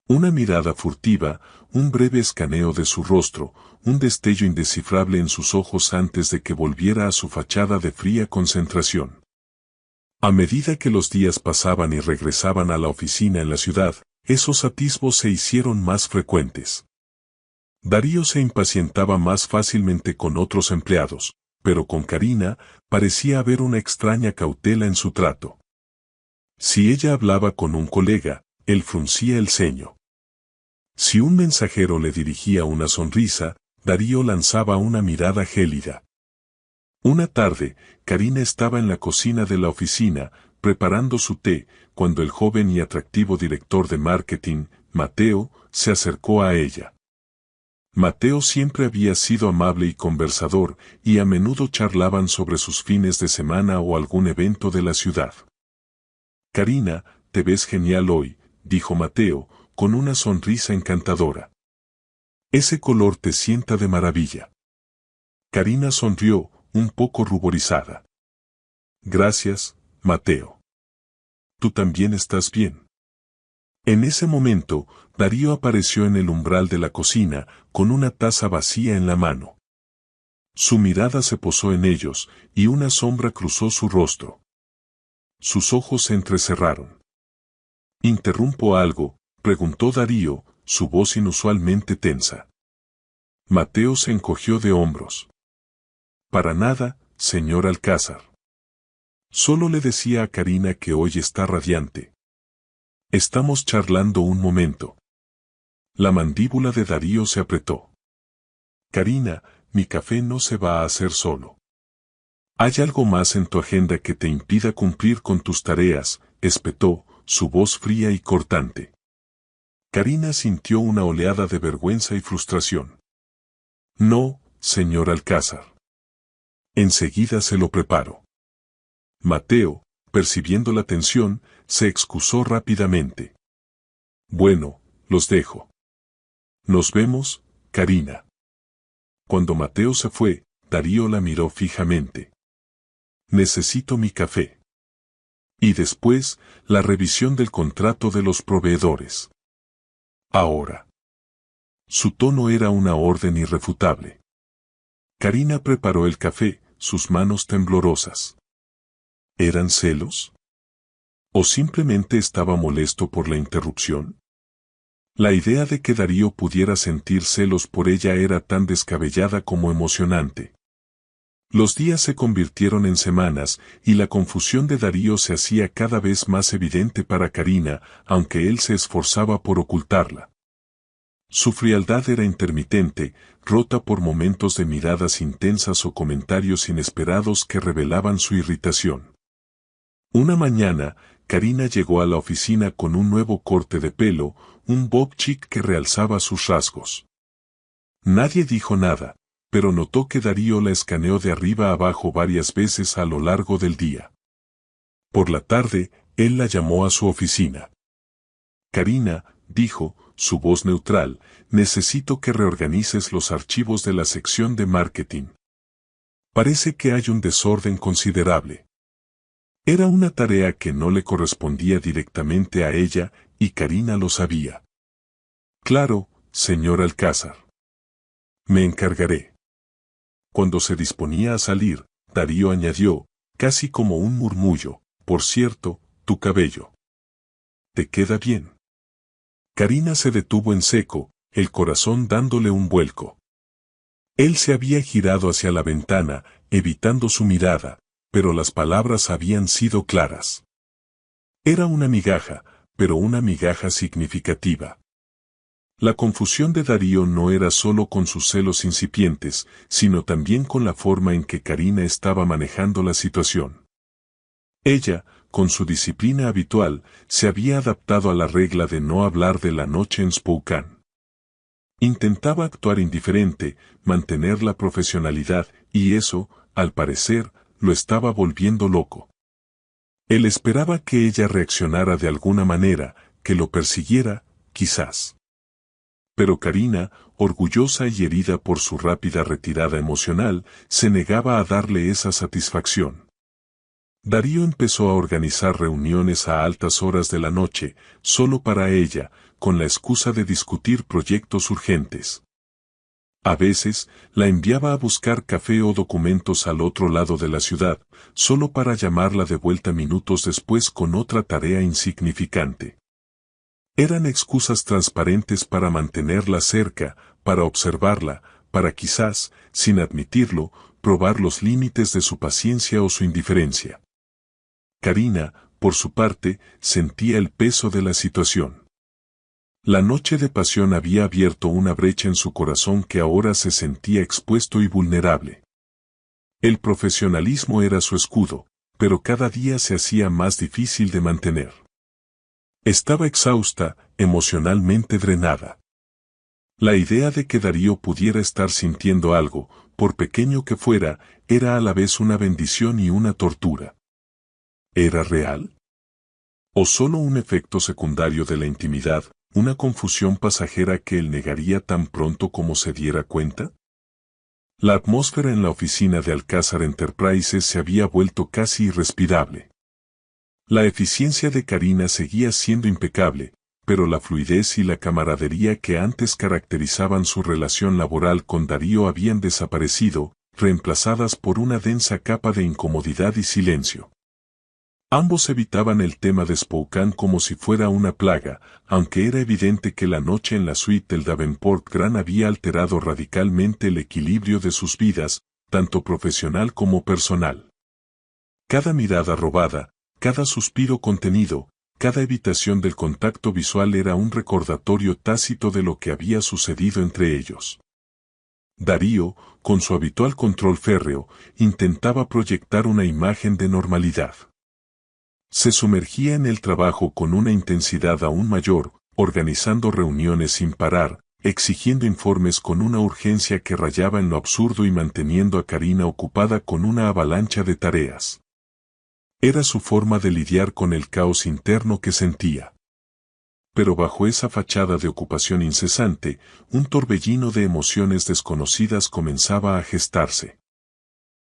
Una mirada furtiva, un breve escaneo de su rostro, un destello indescifrable en sus ojos antes de que volviera a su fachada de fría concentración. A medida que los días pasaban y regresaban a la oficina en la ciudad, esos atisbos se hicieron más frecuentes. Darío se impacientaba más fácilmente con otros empleados, pero con Karina parecía haber una extraña cautela en su trato. Si ella hablaba con un colega, él fruncía el ceño. Si un mensajero le dirigía una sonrisa, Darío lanzaba una mirada gélida. Una tarde, Karina estaba en la cocina de la oficina, preparando su té, cuando el joven y atractivo director de marketing, Mateo, se acercó a ella. Mateo siempre había sido amable y conversador, y a menudo charlaban sobre sus fines de semana o algún evento de la ciudad. Karina, te ves genial hoy, dijo Mateo, con una sonrisa encantadora. Ese color te sienta de maravilla. Karina sonrió, un poco ruborizada. Gracias, Mateo. Tú también estás bien. En ese momento, Darío apareció en el umbral de la cocina, con una taza vacía en la mano. Su mirada se posó en ellos, y una sombra cruzó su rostro. Sus ojos se entrecerraron. —¿Interrumpo algo? —preguntó Darío, su voz inusualmente tensa. Mateo se encogió de hombros. —Para nada, señor Alcázar. Solo le decía a Karina que hoy está radiante. Estamos charlando un momento. La mandíbula de Darío se apretó. Karina, mi café no se va a hacer solo. ¿Hay algo más en tu agenda que te impida cumplir con tus tareas?, espetó, su voz fría y cortante. Karina sintió una oleada de vergüenza y frustración. No, señor Alcázar. Enseguida se lo preparo. Mateo, percibiendo la tensión, se excusó rápidamente. Bueno, los dejo. Nos vemos, Karina. Cuando Mateo se fue, Darío la miró fijamente. Necesito mi café. Y después, la revisión del contrato de los proveedores. Ahora. Su tono era una orden irrefutable. Karina preparó el café, sus manos temblorosas. ¿Eran celos? ¿O simplemente estaba molesto por la interrupción? La idea de que Darío pudiera sentir celos por ella era tan descabellada como emocionante. Los días se convirtieron en semanas, y la confusión de Darío se hacía cada vez más evidente para Karina, aunque él se esforzaba por ocultarla. Su frialdad era intermitente, rota por momentos de miradas intensas o comentarios inesperados que revelaban su irritación. Una mañana, Karina llegó a la oficina con un nuevo corte de pelo, un bob chic que realzaba sus rasgos. Nadie dijo nada, pero notó que Darío la escaneó de arriba a abajo varias veces a lo largo del día. Por la tarde, él la llamó a su oficina. Karina, dijo, su voz neutral, necesito que reorganices los archivos de la sección de marketing. Parece que hay un desorden considerable. Era una tarea que no le correspondía directamente a ella, y Karina lo sabía. Claro, señor Alcázar. Me encargaré. Cuando se disponía a salir, Darío añadió, casi como un murmullo, por cierto, tu cabello. ¿Te queda bien? Karina se detuvo en seco, el corazón dándole un vuelco. Él se había girado hacia la ventana, evitando su mirada, pero las palabras habían sido claras. Era una migaja, pero una migaja significativa. La confusión de Darío no era solo con sus celos incipientes, sino también con la forma en que Karina estaba manejando la situación. Ella, con su disciplina habitual, se había adaptado a la regla de no hablar de la noche en Spokane. Intentaba actuar indiferente, mantener la profesionalidad, y eso, al parecer, lo estaba volviendo loco. Él esperaba que ella reaccionara de alguna manera, que lo persiguiera, quizás. Pero Karina, orgullosa y herida por su rápida retirada emocional, se negaba a darle esa satisfacción. Darío empezó a organizar reuniones a altas horas de la noche, solo para ella, con la excusa de discutir proyectos urgentes. A veces, la enviaba a buscar café o documentos al otro lado de la ciudad, solo para llamarla de vuelta minutos después con otra tarea insignificante. Eran excusas transparentes para mantenerla cerca, para observarla, para quizás, sin admitirlo, probar los límites de su paciencia o su indiferencia. Karina, por su parte, sentía el peso de la situación. La noche de pasión había abierto una brecha en su corazón que ahora se sentía expuesto y vulnerable. El profesionalismo era su escudo, pero cada día se hacía más difícil de mantener. Estaba exhausta, emocionalmente drenada. La idea de que Darío pudiera estar sintiendo algo, por pequeño que fuera, era a la vez una bendición y una tortura. ¿Era real? ¿O solo un efecto secundario de la intimidad, una confusión pasajera que él negaría tan pronto como se diera cuenta? La atmósfera en la oficina de Alcázar Enterprises se había vuelto casi irrespirable. La eficiencia de Karina seguía siendo impecable, pero la fluidez y la camaradería que antes caracterizaban su relación laboral con Darío habían desaparecido, reemplazadas por una densa capa de incomodidad y silencio. Ambos evitaban el tema de Spokane como si fuera una plaga, aunque era evidente que la noche en la suite del Davenport Grand había alterado radicalmente el equilibrio de sus vidas, tanto profesional como personal. Cada mirada robada, cada suspiro contenido, cada evitación del contacto visual era un recordatorio tácito de lo que había sucedido entre ellos. Darío, con su habitual control férreo, intentaba proyectar una imagen de normalidad. Se sumergía en el trabajo con una intensidad aún mayor, organizando reuniones sin parar, exigiendo informes con una urgencia que rayaba en lo absurdo y manteniendo a Karina ocupada con una avalancha de tareas. Era su forma de lidiar con el caos interno que sentía. Pero bajo esa fachada de ocupación incesante, un torbellino de emociones desconocidas comenzaba a gestarse.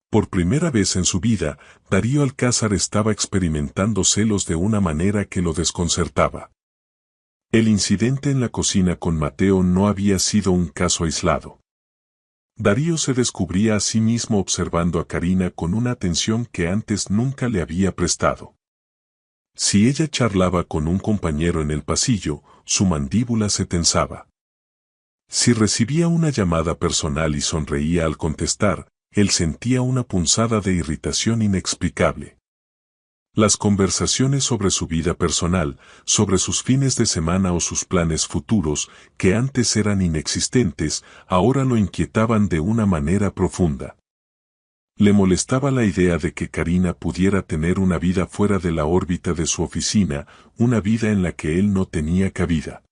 Por primera vez en su vida, Darío Alcázar estaba experimentando celos de una manera que lo desconcertaba. El incidente en la cocina con Mateo no había sido un caso aislado. Darío se descubría a sí mismo observando a Karina con una atención que antes nunca le había prestado. Si ella charlaba con un compañero en el pasillo, su mandíbula se tensaba. Si recibía una llamada personal y sonreía al contestar, él sentía una punzada de irritación inexplicable. Las conversaciones sobre su vida personal, sobre sus fines de semana o sus planes futuros, que antes eran inexistentes, ahora lo inquietaban de una manera profunda. Le molestaba la idea de que Karina pudiera tener una vida fuera de la órbita de su oficina, una vida en la que él no tenía cabida.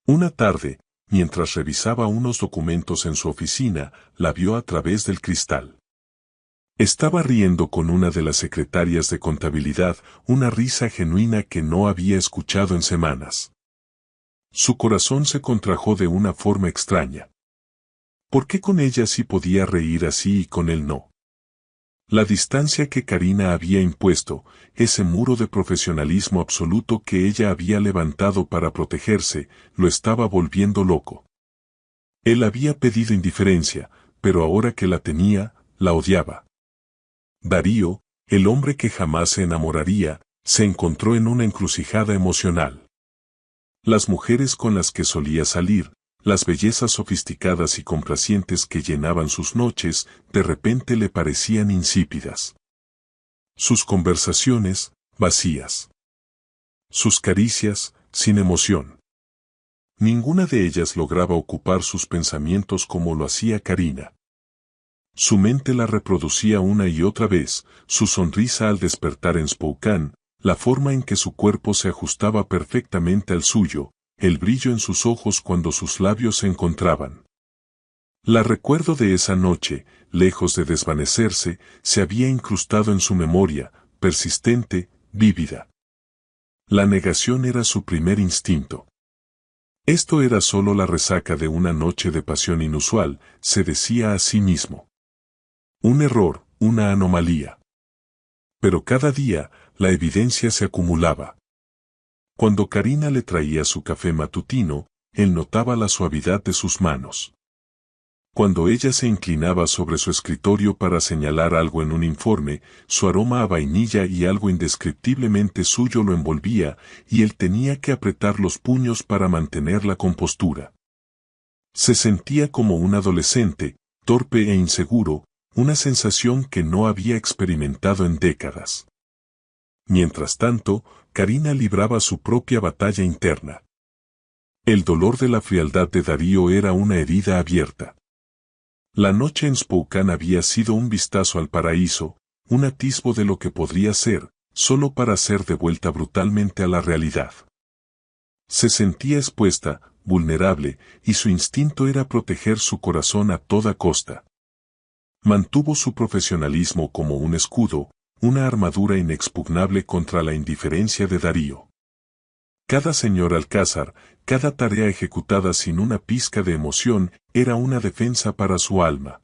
Una tarde, mientras revisaba unos documentos en su oficina, la vio a través del cristal. Estaba riendo con una de las secretarias de contabilidad, una risa genuina que no había escuchado en semanas. Su corazón se contrajo de una forma extraña. ¿Por qué con ella sí podía reír así y con él no? La distancia que Karina había impuesto, ese muro de profesionalismo absoluto que ella había levantado para protegerse, lo estaba volviendo loco. Él había pedido indiferencia, pero ahora que la tenía, la odiaba. Darío, el hombre que jamás se enamoraría, se encontró en una encrucijada emocional. Las mujeres con las que solía salir, las bellezas sofisticadas y complacientes que llenaban sus noches, de repente le parecían insípidas. Sus conversaciones, vacías. Sus caricias, sin emoción. Ninguna de ellas lograba ocupar sus pensamientos como lo hacía Karina. Su mente la reproducía una y otra vez, su sonrisa al despertar en Spokane, la forma en que su cuerpo se ajustaba perfectamente al suyo, el brillo en sus ojos cuando sus labios se encontraban. La recuerdo de esa noche, lejos de desvanecerse, se había incrustado en su memoria, persistente, vívida. La negación era su primer instinto. Esto era solo la resaca de una noche de pasión inusual, se decía a sí mismo. Un error, una anomalía. Pero cada día, la evidencia se acumulaba. Cuando Karina le traía su café matutino, él notaba la suavidad de sus manos. Cuando ella se inclinaba sobre su escritorio para señalar algo en un informe, su aroma a vainilla y algo indescriptiblemente suyo lo envolvía, y él tenía que apretar los puños para mantener la compostura. Se sentía como un adolescente, torpe e inseguro, una sensación que no había experimentado en décadas. Mientras tanto, Karina libraba su propia batalla interna. El dolor de la frialdad de Darío era una herida abierta. La noche en Spokane había sido un vistazo al paraíso, un atisbo de lo que podría ser, solo para ser devuelta brutalmente a la realidad. Se sentía expuesta, vulnerable, y su instinto era proteger su corazón a toda costa. Mantuvo su profesionalismo como un escudo, una armadura inexpugnable contra la indiferencia de Darío. Cada señor Alcázar, cada tarea ejecutada sin una pizca de emoción, era una defensa para su alma.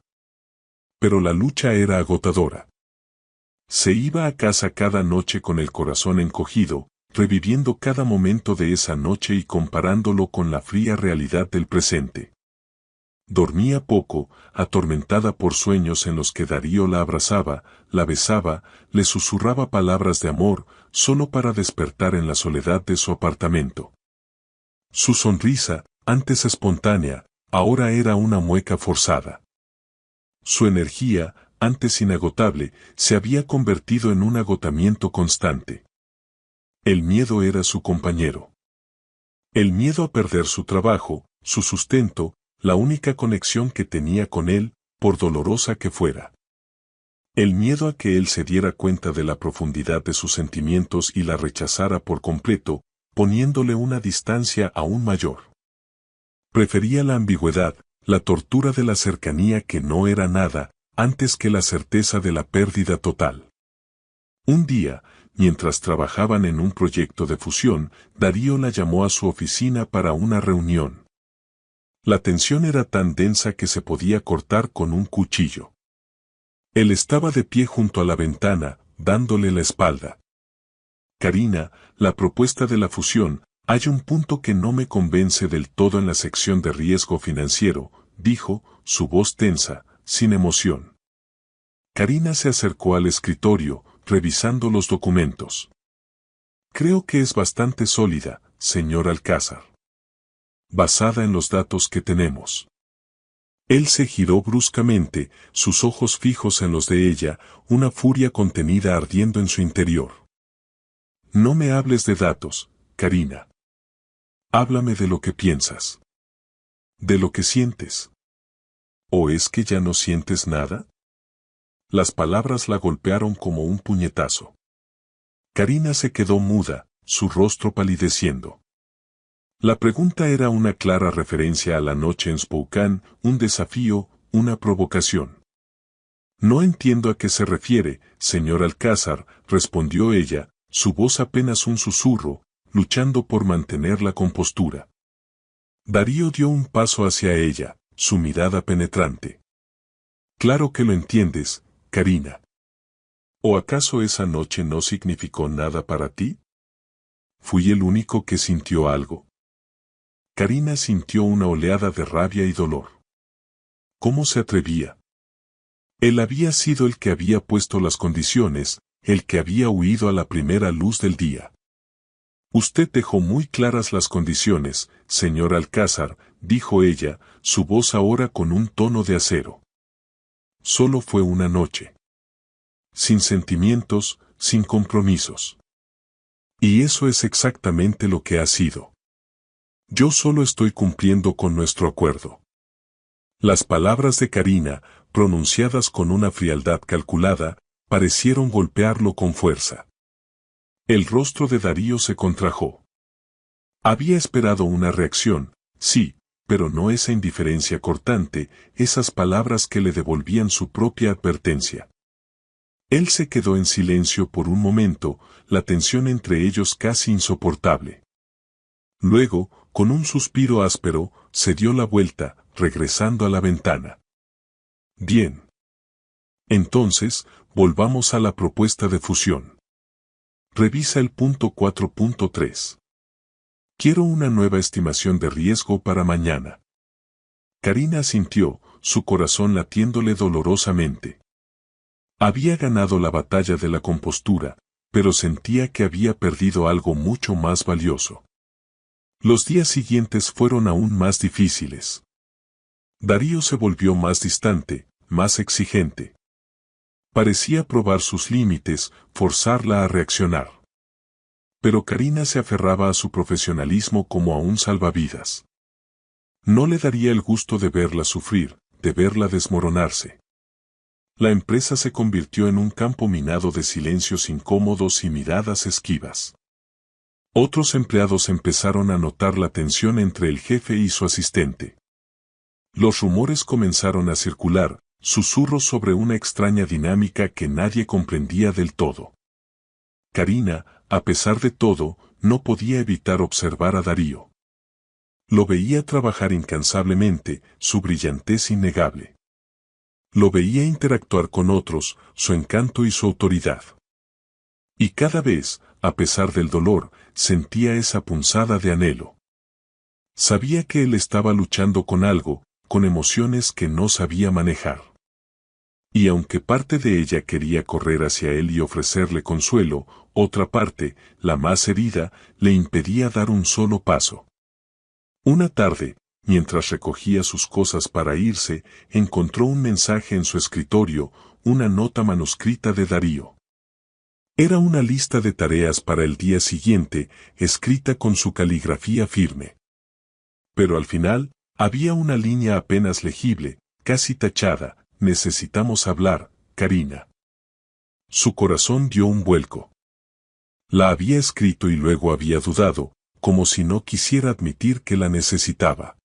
Pero la lucha era agotadora. Se iba a casa cada noche con el corazón encogido, reviviendo cada momento de esa noche y comparándolo con la fría realidad del presente. Dormía poco, atormentada por sueños en los que Darío la abrazaba, la besaba, le susurraba palabras de amor, solo para despertar en la soledad de su apartamento. Su sonrisa, antes espontánea, ahora era una mueca forzada. Su energía, antes inagotable, se había convertido en un agotamiento constante. El miedo era su compañero. El miedo a perder su trabajo, su sustento, la única conexión que tenía con él, por dolorosa que fuera. El miedo a que él se diera cuenta de la profundidad de sus sentimientos y la rechazara por completo, poniéndole una distancia aún mayor. Prefería la ambigüedad, la tortura de la cercanía que no era nada, antes que la certeza de la pérdida total. Un día, mientras trabajaban en un proyecto de fusión, Darío la llamó a su oficina para una reunión. La tensión era tan densa que se podía cortar con un cuchillo. Él estaba de pie junto a la ventana, dándole la espalda. Karina, la propuesta de la fusión, hay un punto que no me convence del todo en la sección de riesgo financiero, dijo, su voz tensa, sin emoción. Karina se acercó al escritorio, revisando los documentos. Creo que es bastante sólida, señor Alcázar. Basada en los datos que tenemos. Él se giró bruscamente, sus ojos fijos en los de ella, una furia contenida ardiendo en su interior. No me hables de datos, Karina. Háblame de lo que piensas. De lo que sientes. ¿O es que ya no sientes nada? Las palabras la golpearon como un puñetazo. Karina se quedó muda, su rostro palideciendo. La pregunta era una clara referencia a la noche en Spokane, un desafío, una provocación. No entiendo a qué se refiere, señor Alcázar, respondió ella, su voz apenas un susurro, luchando por mantener la compostura. Darío dio un paso hacia ella, su mirada penetrante. Claro que lo entiendes, Karina. ¿O acaso esa noche no significó nada para ti? ¿Fui el único que sintió algo? Karina sintió una oleada de rabia y dolor. ¿Cómo se atrevía? Él había sido el que había puesto las condiciones, el que había huido a la primera luz del día. Usted dejó muy claras las condiciones, señor Alcázar, dijo ella, su voz ahora con un tono de acero. Solo fue una noche. Sin sentimientos, sin compromisos. Y eso es exactamente lo que ha sido. Yo solo estoy cumpliendo con nuestro acuerdo. Las palabras de Karina, pronunciadas con una frialdad calculada, parecieron golpearlo con fuerza. El rostro de Darío se contrajo. Había esperado una reacción, sí, pero no esa indiferencia cortante, esas palabras que le devolvían su propia advertencia. Él se quedó en silencio por un momento, la tensión entre ellos casi insoportable. Luego, con un suspiro áspero, se dio la vuelta, regresando a la ventana. Bien. Entonces, volvamos a la propuesta de fusión. Revisa el punto 4.3. Quiero una nueva estimación de riesgo para mañana. Karina asintió, su corazón latiéndole dolorosamente. Había ganado la batalla de la compostura, pero sentía que había perdido algo mucho más valioso. Los días siguientes fueron aún más difíciles. Darío se volvió más distante, más exigente. Parecía probar sus límites, forzarla a reaccionar. Pero Karina se aferraba a su profesionalismo como a un salvavidas. No le daría el gusto de verla sufrir, de verla desmoronarse. La empresa se convirtió en un campo minado de silencios incómodos y miradas esquivas. Otros empleados empezaron a notar la tensión entre el jefe y su asistente. Los rumores comenzaron a circular, susurros sobre una extraña dinámica que nadie comprendía del todo. Karina, a pesar de todo, no podía evitar observar a Darío. Lo veía trabajar incansablemente, su brillantez innegable. Lo veía interactuar con otros, su encanto y su autoridad. Y cada vez, a pesar del dolor, sentía esa punzada de anhelo. Sabía que él estaba luchando con algo, con emociones que no sabía manejar. Y aunque parte de ella quería correr hacia él y ofrecerle consuelo, otra parte, la más herida, le impedía dar un solo paso. Una tarde, mientras recogía sus cosas para irse, encontró un mensaje en su escritorio, una nota manuscrita de Darío. Era una lista de tareas para el día siguiente, escrita con su caligrafía firme. Pero al final, había una línea apenas legible, casi tachada: necesitamos hablar, Karina. Su corazón dio un vuelco. La había escrito y luego había dudado, como si no quisiera admitir que la necesitaba.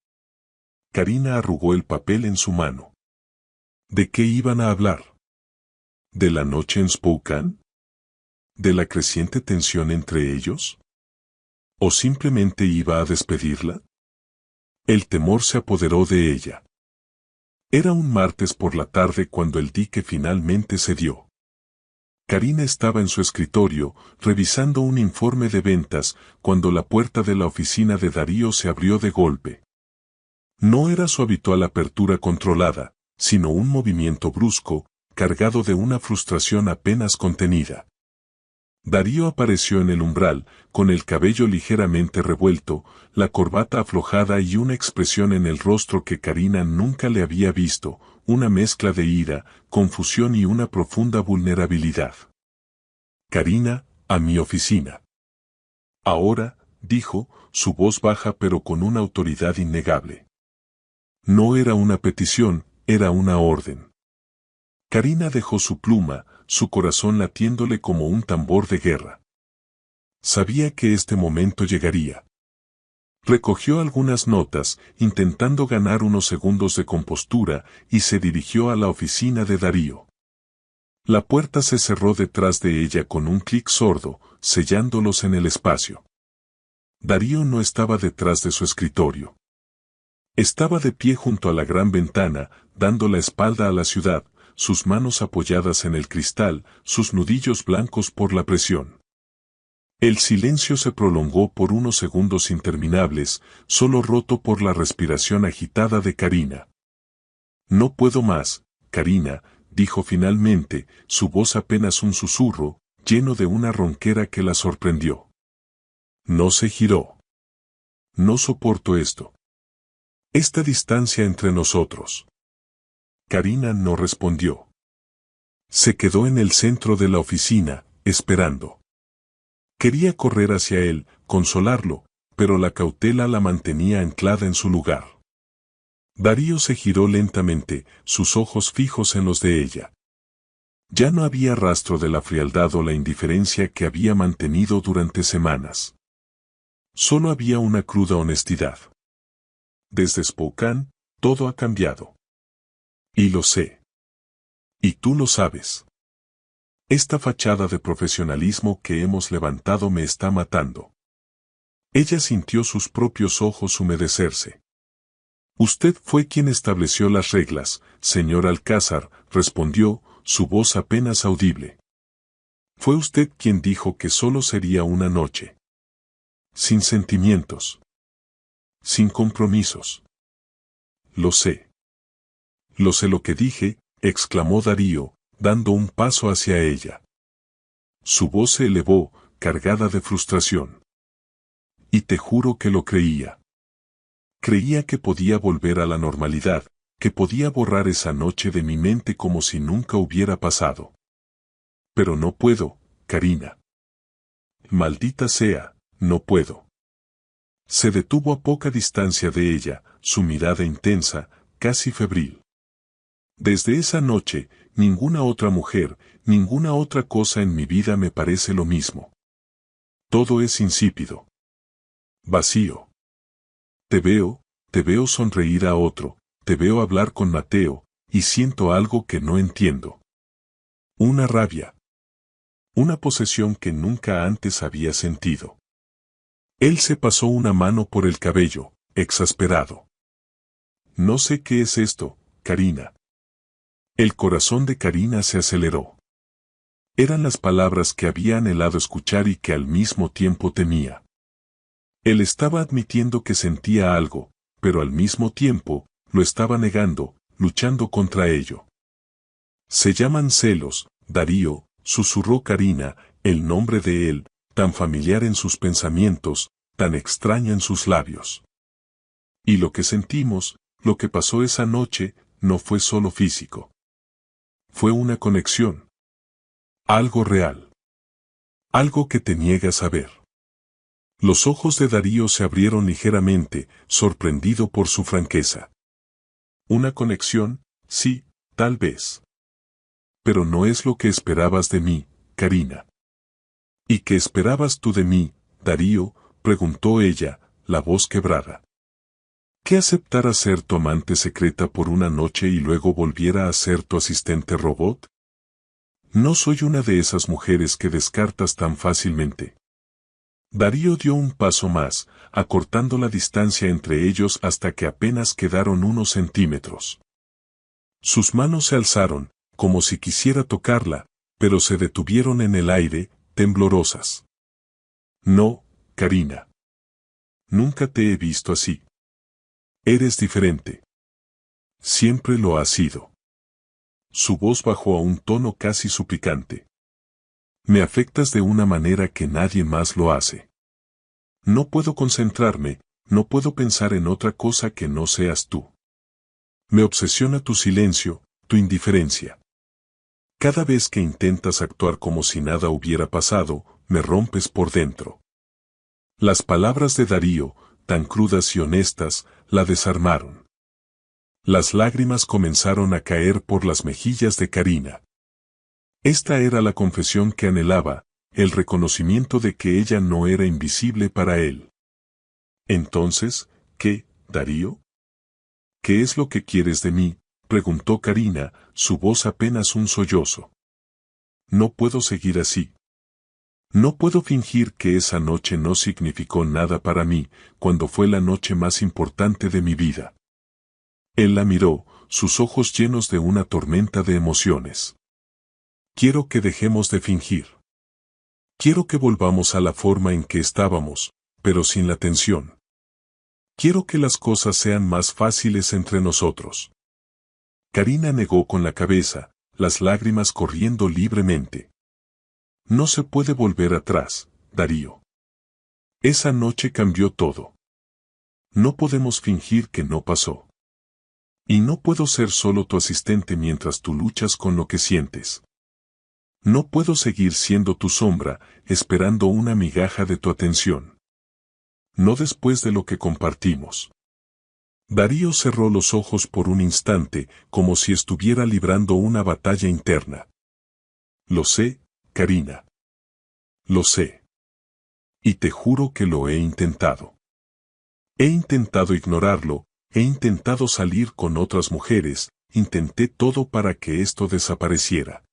Karina arrugó el papel en su mano. ¿De qué iban a hablar? ¿De la noche en Spokane? ¿De la creciente tensión entre ellos? ¿O simplemente iba a despedirla? El temor se apoderó de ella. Era un martes por la tarde cuando el dique finalmente cedió. Karina estaba en su escritorio, revisando un informe de ventas, cuando la puerta de la oficina de Darío se abrió de golpe. No era su habitual apertura controlada, sino un movimiento brusco, cargado de una frustración apenas contenida. Darío apareció en el umbral, con el cabello ligeramente revuelto, la corbata aflojada y una expresión en el rostro que Karina nunca le había visto, una mezcla de ira, confusión y una profunda vulnerabilidad. «Karina, a mi oficina». «Ahora», dijo, su voz baja pero con una autoridad innegable. No era una petición, era una orden. Karina dejó su pluma, su corazón latiéndole como un tambor de guerra. Sabía que este momento llegaría. Recogió algunas notas, intentando ganar unos segundos de compostura, y se dirigió a la oficina de Darío. La puerta se cerró detrás de ella con un clic sordo, sellándolos en el espacio. Darío no estaba detrás de su escritorio. Estaba de pie junto a la gran ventana, dando la espalda a la ciudad, sus manos apoyadas en el cristal, sus nudillos blancos por la presión. El silencio se prolongó por unos segundos interminables, solo roto por la respiración agitada de Karina. «No puedo más, Karina», dijo finalmente, su voz apenas un susurro, lleno de una ronquera que la sorprendió. No se giró. «No soporto esto. Esta distancia entre nosotros». Karina no respondió. Se quedó en el centro de la oficina, esperando. Quería correr hacia él, consolarlo, pero la cautela la mantenía anclada en su lugar. Darío se giró lentamente, sus ojos fijos en los de ella. Ya no había rastro de la frialdad o la indiferencia que había mantenido durante semanas. Solo había una cruda honestidad. Desde Spokane, todo ha cambiado. Y lo sé. Y tú lo sabes. Esta fachada de profesionalismo que hemos levantado me está matando. Ella sintió sus propios ojos humedecerse. Usted fue quien estableció las reglas, señor Alcázar, respondió, su voz apenas audible. Fue usted quien dijo que solo sería una noche. Sin sentimientos. Sin compromisos. Lo sé. Lo sé lo que dije, exclamó Darío, dando un paso hacia ella. Su voz se elevó, cargada de frustración. Y te juro que lo creía. Creía que podía volver a la normalidad, que podía borrar esa noche de mi mente como si nunca hubiera pasado. Pero no puedo, Karina. Maldita sea, no puedo. Se detuvo a poca distancia de ella, su mirada intensa, casi febril. Desde esa noche, ninguna otra mujer, ninguna otra cosa en mi vida me parece lo mismo. Todo es insípido. Vacío. Te veo sonreír a otro, te veo hablar con Mateo, y siento algo que no entiendo. Una rabia. Una posesión que nunca antes había sentido. Él se pasó una mano por el cabello, exasperado. No sé qué es esto, Karina. El corazón de Karina se aceleró. Eran las palabras que había anhelado escuchar y que al mismo tiempo temía. Él estaba admitiendo que sentía algo, pero al mismo tiempo, lo estaba negando, luchando contra ello. Se llaman celos, Darío, susurró Karina, el nombre de él, tan familiar en sus pensamientos, tan extraño en sus labios. Y lo que sentimos, lo que pasó esa noche, no fue solo físico. Fue una conexión. Algo real. Algo que te niegas a ver. Los ojos de Darío se abrieron ligeramente, sorprendido por su franqueza. Una conexión, sí, tal vez. Pero no es lo que esperabas de mí, Karina. ¿Y qué esperabas tú de mí, Darío?, preguntó ella, la voz quebrada. ¿Que aceptara ser tu amante secreta por una noche y luego volviera a ser tu asistente robot? No soy una de esas mujeres que descartas tan fácilmente. Darío dio un paso más, acortando la distancia entre ellos hasta que apenas quedaron unos centímetros. Sus manos se alzaron, como si quisiera tocarla, pero se detuvieron en el aire, temblorosas. No, Karina. Nunca te he visto así. Eres diferente. Siempre lo has sido. Su voz bajó a un tono casi suplicante. Me afectas de una manera que nadie más lo hace. No puedo concentrarme, no puedo pensar en otra cosa que no seas tú. Me obsesiona tu silencio, tu indiferencia. Cada vez que intentas actuar como si nada hubiera pasado, me rompes por dentro. Las palabras de Darío, tan crudas y honestas, la desarmaron. Las lágrimas comenzaron a caer por las mejillas de Karina. Esta era la confesión que anhelaba, el reconocimiento de que ella no era invisible para él. Entonces, ¿qué, Darío? ¿Qué es lo que quieres de mí?, preguntó Karina, su voz apenas un sollozo. No puedo seguir así. No puedo fingir que esa noche no significó nada para mí, cuando fue la noche más importante de mi vida. Él la miró, sus ojos llenos de una tormenta de emociones. Quiero que dejemos de fingir. Quiero que volvamos a la forma en que estábamos, pero sin la tensión. Quiero que las cosas sean más fáciles entre nosotros. Karina negó con la cabeza, las lágrimas corriendo libremente. No se puede volver atrás, Darío. Esa noche cambió todo. No podemos fingir que no pasó. Y no puedo ser solo tu asistente mientras tú luchas con lo que sientes. No puedo seguir siendo tu sombra, esperando una migaja de tu atención. No después de lo que compartimos. Darío cerró los ojos por un instante, como si estuviera librando una batalla interna. Lo sé, Karina. Lo sé. Y te juro que lo he intentado. He intentado ignorarlo, he intentado salir con otras mujeres, intenté todo para que esto desapareciera.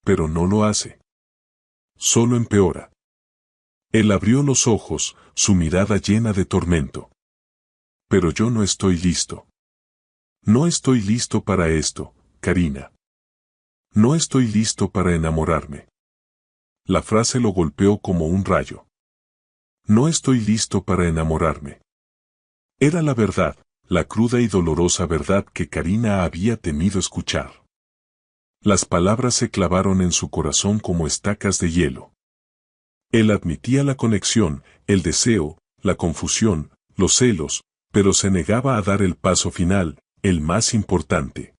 Pero no lo hace. Solo empeora. Él abrió los ojos, su mirada llena de tormento. Pero yo no estoy listo. No estoy listo para esto, Karina. No estoy listo para enamorarme. La frase lo golpeó como un rayo. No estoy listo para enamorarme. Era la verdad, la cruda y dolorosa verdad que Karina había temido escuchar. Las palabras se clavaron en su corazón como estacas de hielo. Él admitía la conexión, el deseo, la confusión, los celos, pero se negaba a dar el paso final, el más importante.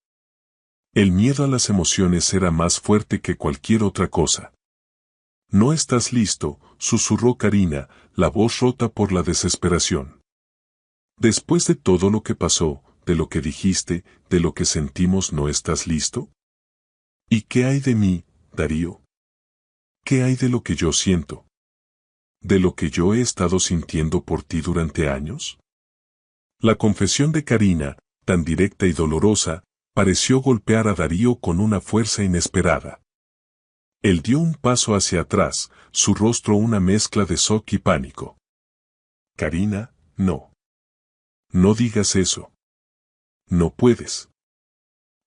El miedo a las emociones era más fuerte que cualquier otra cosa. No estás listo, susurró Karina, la voz rota por la desesperación. Después de todo lo que pasó, de lo que dijiste, de lo que sentimos, ¿no estás listo? ¿Y qué hay de mí, Darío? ¿Qué hay de lo que yo siento? ¿De lo que yo he estado sintiendo por ti durante años? La confesión de Karina, tan directa y dolorosa, pareció golpear a Darío con una fuerza inesperada. Él dio un paso hacia atrás, su rostro una mezcla de shock y pánico. Karina, no. No digas eso. No puedes.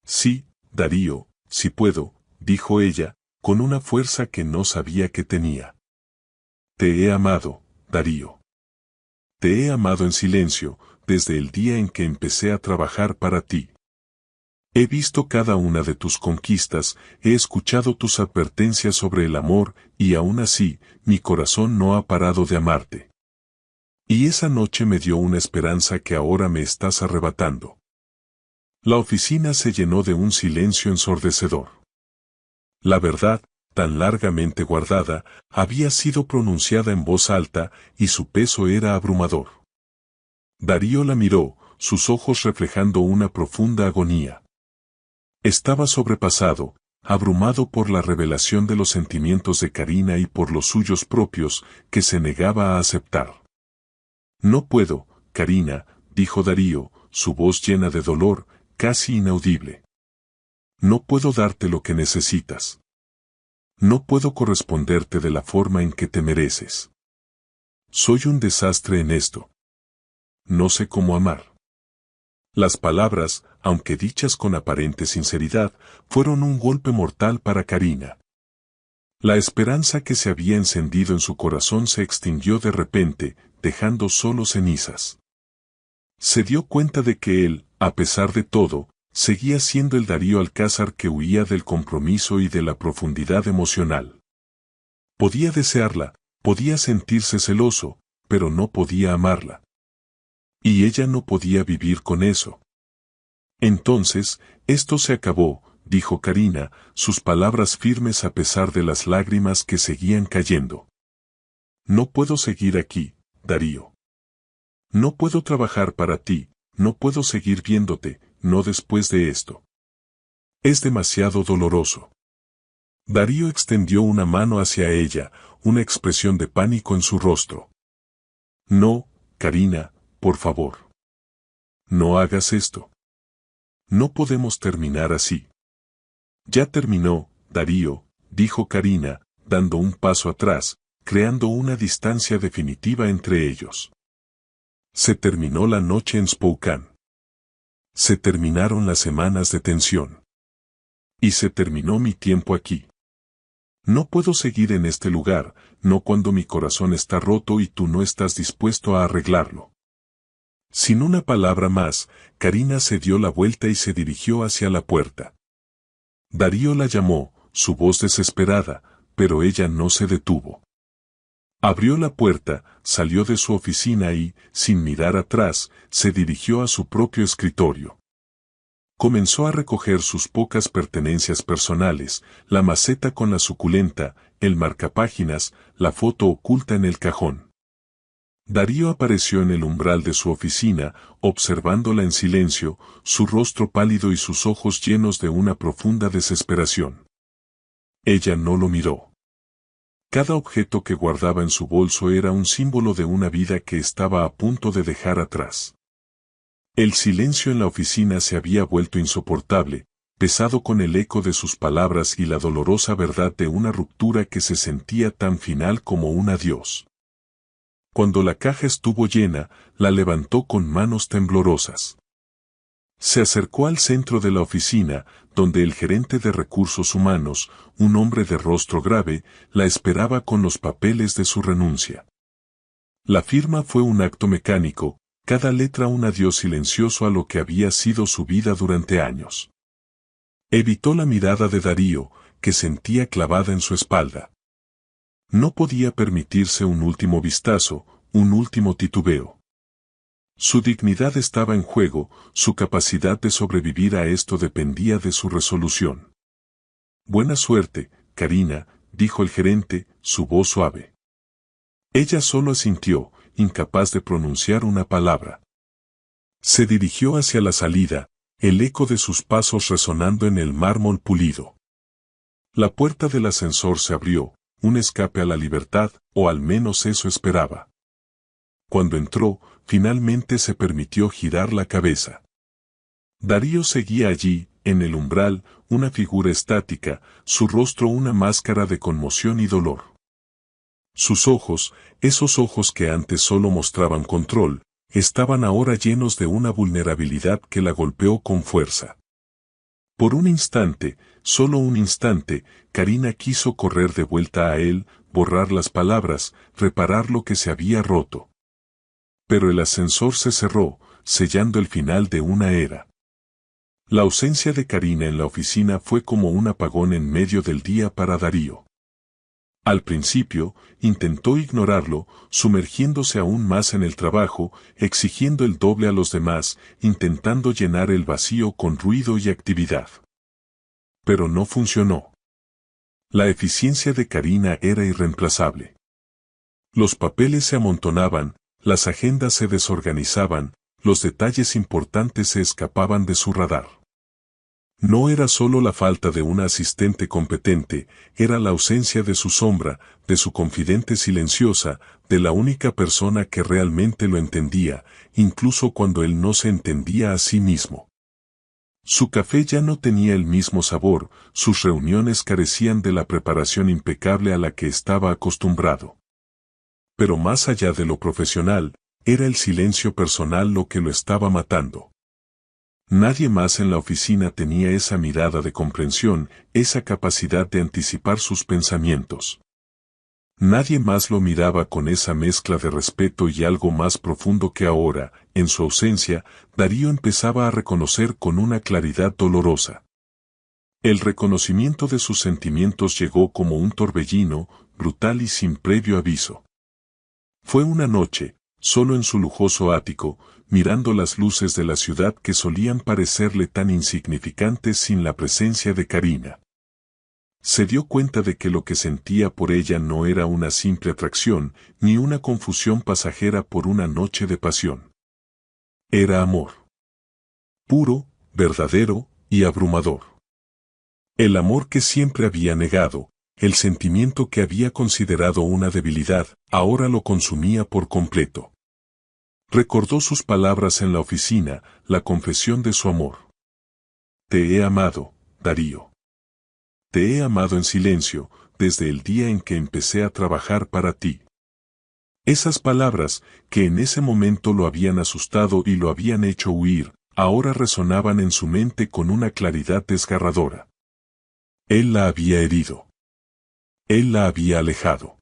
Sí, Darío, sí puedo, dijo ella, con una fuerza que no sabía que tenía. Te he amado, Darío. Te he amado en silencio, desde el día en que empecé a trabajar para ti. He visto cada una de tus conquistas, he escuchado tus advertencias sobre el amor, y aún así, mi corazón no ha parado de amarte. Y esa noche me dio una esperanza que ahora me estás arrebatando. La oficina se llenó de un silencio ensordecedor. La verdad, tan largamente guardada, había sido pronunciada en voz alta, y su peso era abrumador. Darío la miró, sus ojos reflejando una profunda agonía. Estaba sobrepasado, abrumado por la revelación de los sentimientos de Karina y por los suyos propios, que se negaba a aceptar. No puedo, Karina, dijo Darío, su voz llena de dolor, casi inaudible. No puedo darte lo que necesitas. No puedo corresponderte de la forma en que te mereces. Soy un desastre en esto. No sé cómo amar. Las palabras, aunque dichas con aparente sinceridad, fueron un golpe mortal para Karina. La esperanza que se había encendido en su corazón se extinguió de repente, dejando solo cenizas. Se dio cuenta de que él, a pesar de todo, seguía siendo el Darío Alcázar que huía del compromiso y de la profundidad emocional. Podía desearla, podía sentirse celoso, pero no podía amarla. Y ella no podía vivir con eso. Entonces, esto se acabó, dijo Karina, sus palabras firmes a pesar de las lágrimas que seguían cayendo. No puedo seguir aquí, Darío. No puedo trabajar para ti, no puedo seguir viéndote, no después de esto. Es demasiado doloroso. Darío extendió una mano hacia ella, una expresión de pánico en su rostro. No, Karina, por favor. No hagas esto. No podemos terminar así. Ya terminó, Darío, dijo Karina, dando un paso atrás, creando una distancia definitiva entre ellos. Se terminó la noche en Spokane. Se terminaron las semanas de tensión. Y se terminó mi tiempo aquí. No puedo seguir en este lugar, no cuando mi corazón está roto y tú no estás dispuesto a arreglarlo. Sin una palabra más, Karina se dio la vuelta y se dirigió hacia la puerta. Darío la llamó, su voz desesperada, pero ella no se detuvo. Abrió la puerta, salió de su oficina y, sin mirar atrás, se dirigió a su propio escritorio. Comenzó a recoger sus pocas pertenencias personales, la maceta con la suculenta, el marcapáginas, la foto oculta en el cajón. Darío apareció en el umbral de su oficina, observándola en silencio, su rostro pálido y sus ojos llenos de una profunda desesperación. Ella no lo miró. Cada objeto que guardaba en su bolso era un símbolo de una vida que estaba a punto de dejar atrás. El silencio en la oficina se había vuelto insoportable, pesado con el eco de sus palabras y la dolorosa verdad de una ruptura que se sentía tan final como un adiós. Cuando la caja estuvo llena, la levantó con manos temblorosas. Se acercó al centro de la oficina, donde el gerente de recursos humanos, un hombre de rostro grave, la esperaba con los papeles de su renuncia. La firma fue un acto mecánico, cada letra un adiós silencioso a lo que había sido su vida durante años. Evitó la mirada de Darío, que sentía clavada en su espalda. No podía permitirse un último vistazo, un último titubeo. Su dignidad estaba en juego, su capacidad de sobrevivir a esto dependía de su resolución. Buena suerte, Karina, dijo el gerente, su voz suave. Ella solo asintió, incapaz de pronunciar una palabra. Se dirigió hacia la salida, el eco de sus pasos resonando en el mármol pulido. La puerta del ascensor se abrió, un escape a la libertad, o al menos eso esperaba. Cuando entró, finalmente se permitió girar la cabeza. Darío seguía allí, en el umbral, una figura estática, su rostro una máscara de conmoción y dolor. Sus ojos, esos ojos que antes solo mostraban control, estaban ahora llenos de una vulnerabilidad que la golpeó con fuerza. Por un instante, solo un instante, Karina quiso correr de vuelta a él, borrar las palabras, reparar lo que se había roto. Pero el ascensor se cerró, sellando el final de una era. La ausencia de Karina en la oficina fue como un apagón en medio del día para Darío. Al principio, intentó ignorarlo, sumergiéndose aún más en el trabajo, exigiendo el doble a los demás, intentando llenar el vacío con ruido y actividad. Pero no funcionó. La eficiencia de Karina era irreemplazable. Los papeles se amontonaban, las agendas se desorganizaban, los detalles importantes se escapaban de su radar. No era solo la falta de una asistente competente, era la ausencia de su sombra, de su confidente silenciosa, de la única persona que realmente lo entendía, incluso cuando él no se entendía a sí mismo. Su café ya no tenía el mismo sabor, sus reuniones carecían de la preparación impecable a la que estaba acostumbrado. Pero más allá de lo profesional, era el silencio personal lo que lo estaba matando. Nadie más en la oficina tenía esa mirada de comprensión, esa capacidad de anticipar sus pensamientos. Nadie más lo miraba con esa mezcla de respeto y algo más profundo que ahora, en su ausencia, Darío empezaba a reconocer con una claridad dolorosa. El reconocimiento de sus sentimientos llegó como un torbellino, brutal y sin previo aviso. Fue una noche, solo en su lujoso ático, mirando las luces de la ciudad que solían parecerle tan insignificantes sin la presencia de Karina. Se dio cuenta de que lo que sentía por ella no era una simple atracción, ni una confusión pasajera por una noche de pasión. Era amor. Puro, verdadero y abrumador. El amor que siempre había negado, el sentimiento que había considerado una debilidad, ahora lo consumía por completo. Recordó sus palabras en la oficina, la confesión de su amor. Te he amado, Darío. Te he amado en silencio, desde el día en que empecé a trabajar para ti. Esas palabras, que en ese momento lo habían asustado y lo habían hecho huir, ahora resonaban en su mente con una claridad desgarradora. Él la había herido. Él la había alejado.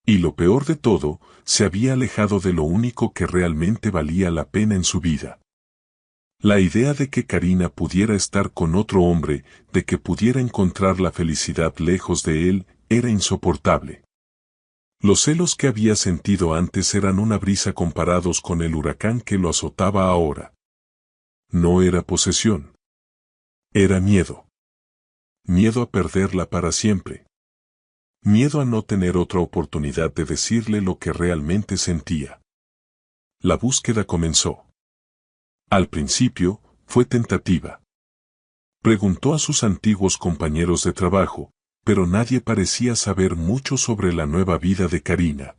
Y lo peor de todo, se había alejado de lo único que realmente valía la pena en su vida. La idea de que Karina pudiera estar con otro hombre, de que pudiera encontrar la felicidad lejos de él, era insoportable. Los celos que había sentido antes eran una brisa comparados con el huracán que lo azotaba ahora. No era posesión. Era miedo. Miedo a perderla para siempre. Miedo a no tener otra oportunidad de decirle lo que realmente sentía. La búsqueda comenzó. Al principio, fue tentativa. Preguntó a sus antiguos compañeros de trabajo, pero nadie parecía saber mucho sobre la nueva vida de Karina.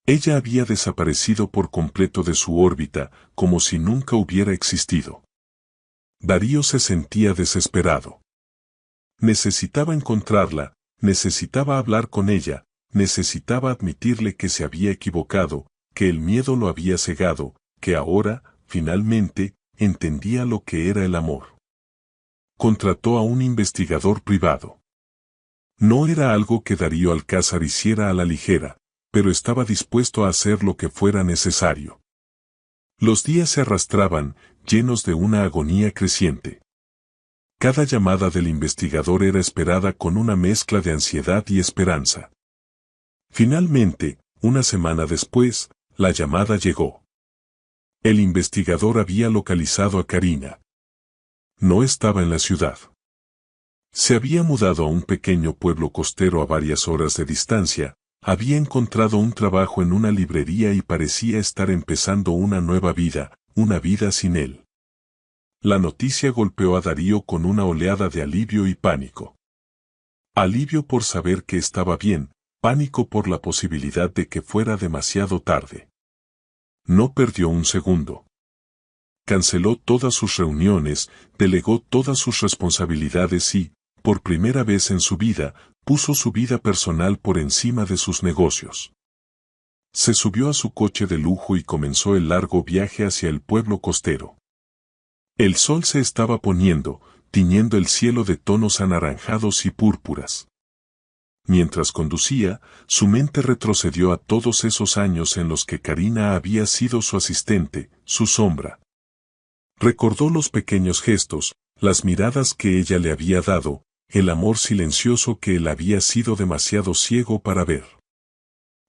Ella había desaparecido por completo de su órbita, como si nunca hubiera existido. Darío se sentía desesperado. Necesitaba encontrarla, necesitaba hablar con ella, necesitaba admitirle que se había equivocado, que el miedo lo había cegado, que ahora, finalmente, entendía lo que era el amor. Contrató a un investigador privado. No era algo que Darío Alcázar hiciera a la ligera, pero estaba dispuesto a hacer lo que fuera necesario. Los días se arrastraban, llenos de una agonía creciente. Cada llamada del investigador era esperada con una mezcla de ansiedad y esperanza. Finalmente, una semana después, la llamada llegó. El investigador había localizado a Karina. No estaba en la ciudad. Se había mudado a un pequeño pueblo costero a varias horas de distancia, había encontrado un trabajo en una librería y parecía estar empezando una nueva vida, una vida sin él. La noticia golpeó a Darío con una oleada de alivio y pánico. Alivio por saber que estaba bien, pánico por la posibilidad de que fuera demasiado tarde. No perdió un segundo. Canceló todas sus reuniones, delegó todas sus responsabilidades y, por primera vez en su vida, puso su vida personal por encima de sus negocios. Se subió a su coche de lujo y comenzó el largo viaje hacia el pueblo costero. El sol se estaba poniendo, tiñendo el cielo de tonos anaranjados y púrpuras. Mientras conducía, su mente retrocedió a todos esos años en los que Karina había sido su asistente, su sombra. Recordó los pequeños gestos, las miradas que ella le había dado, el amor silencioso que él había sido demasiado ciego para ver.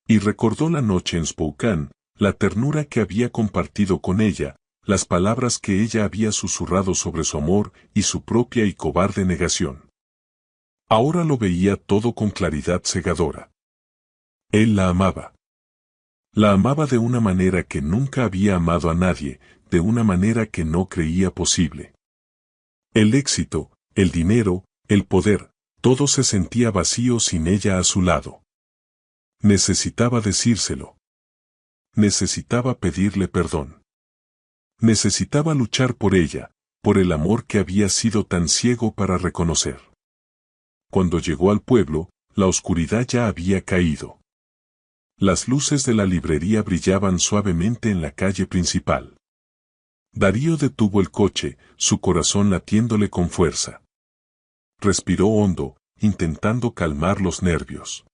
Y recordó la noche en Spokane, la ternura que había compartido con ella, las palabras que ella había susurrado sobre su amor y su propia y cobarde negación. Ahora lo veía todo con claridad cegadora. Él la amaba. La amaba de una manera que nunca había amado a nadie, de una manera que no creía posible. El éxito, el dinero, el poder, todo se sentía vacío sin ella a su lado. Necesitaba decírselo. Necesitaba pedirle perdón. Necesitaba luchar por ella, por el amor que había sido tan ciego para reconocer. Cuando llegó al pueblo, la oscuridad ya había caído. Las luces de la librería brillaban suavemente en la calle principal. Darío detuvo el coche, su corazón latiéndole con fuerza. Respiró hondo, intentando calmar los nervios.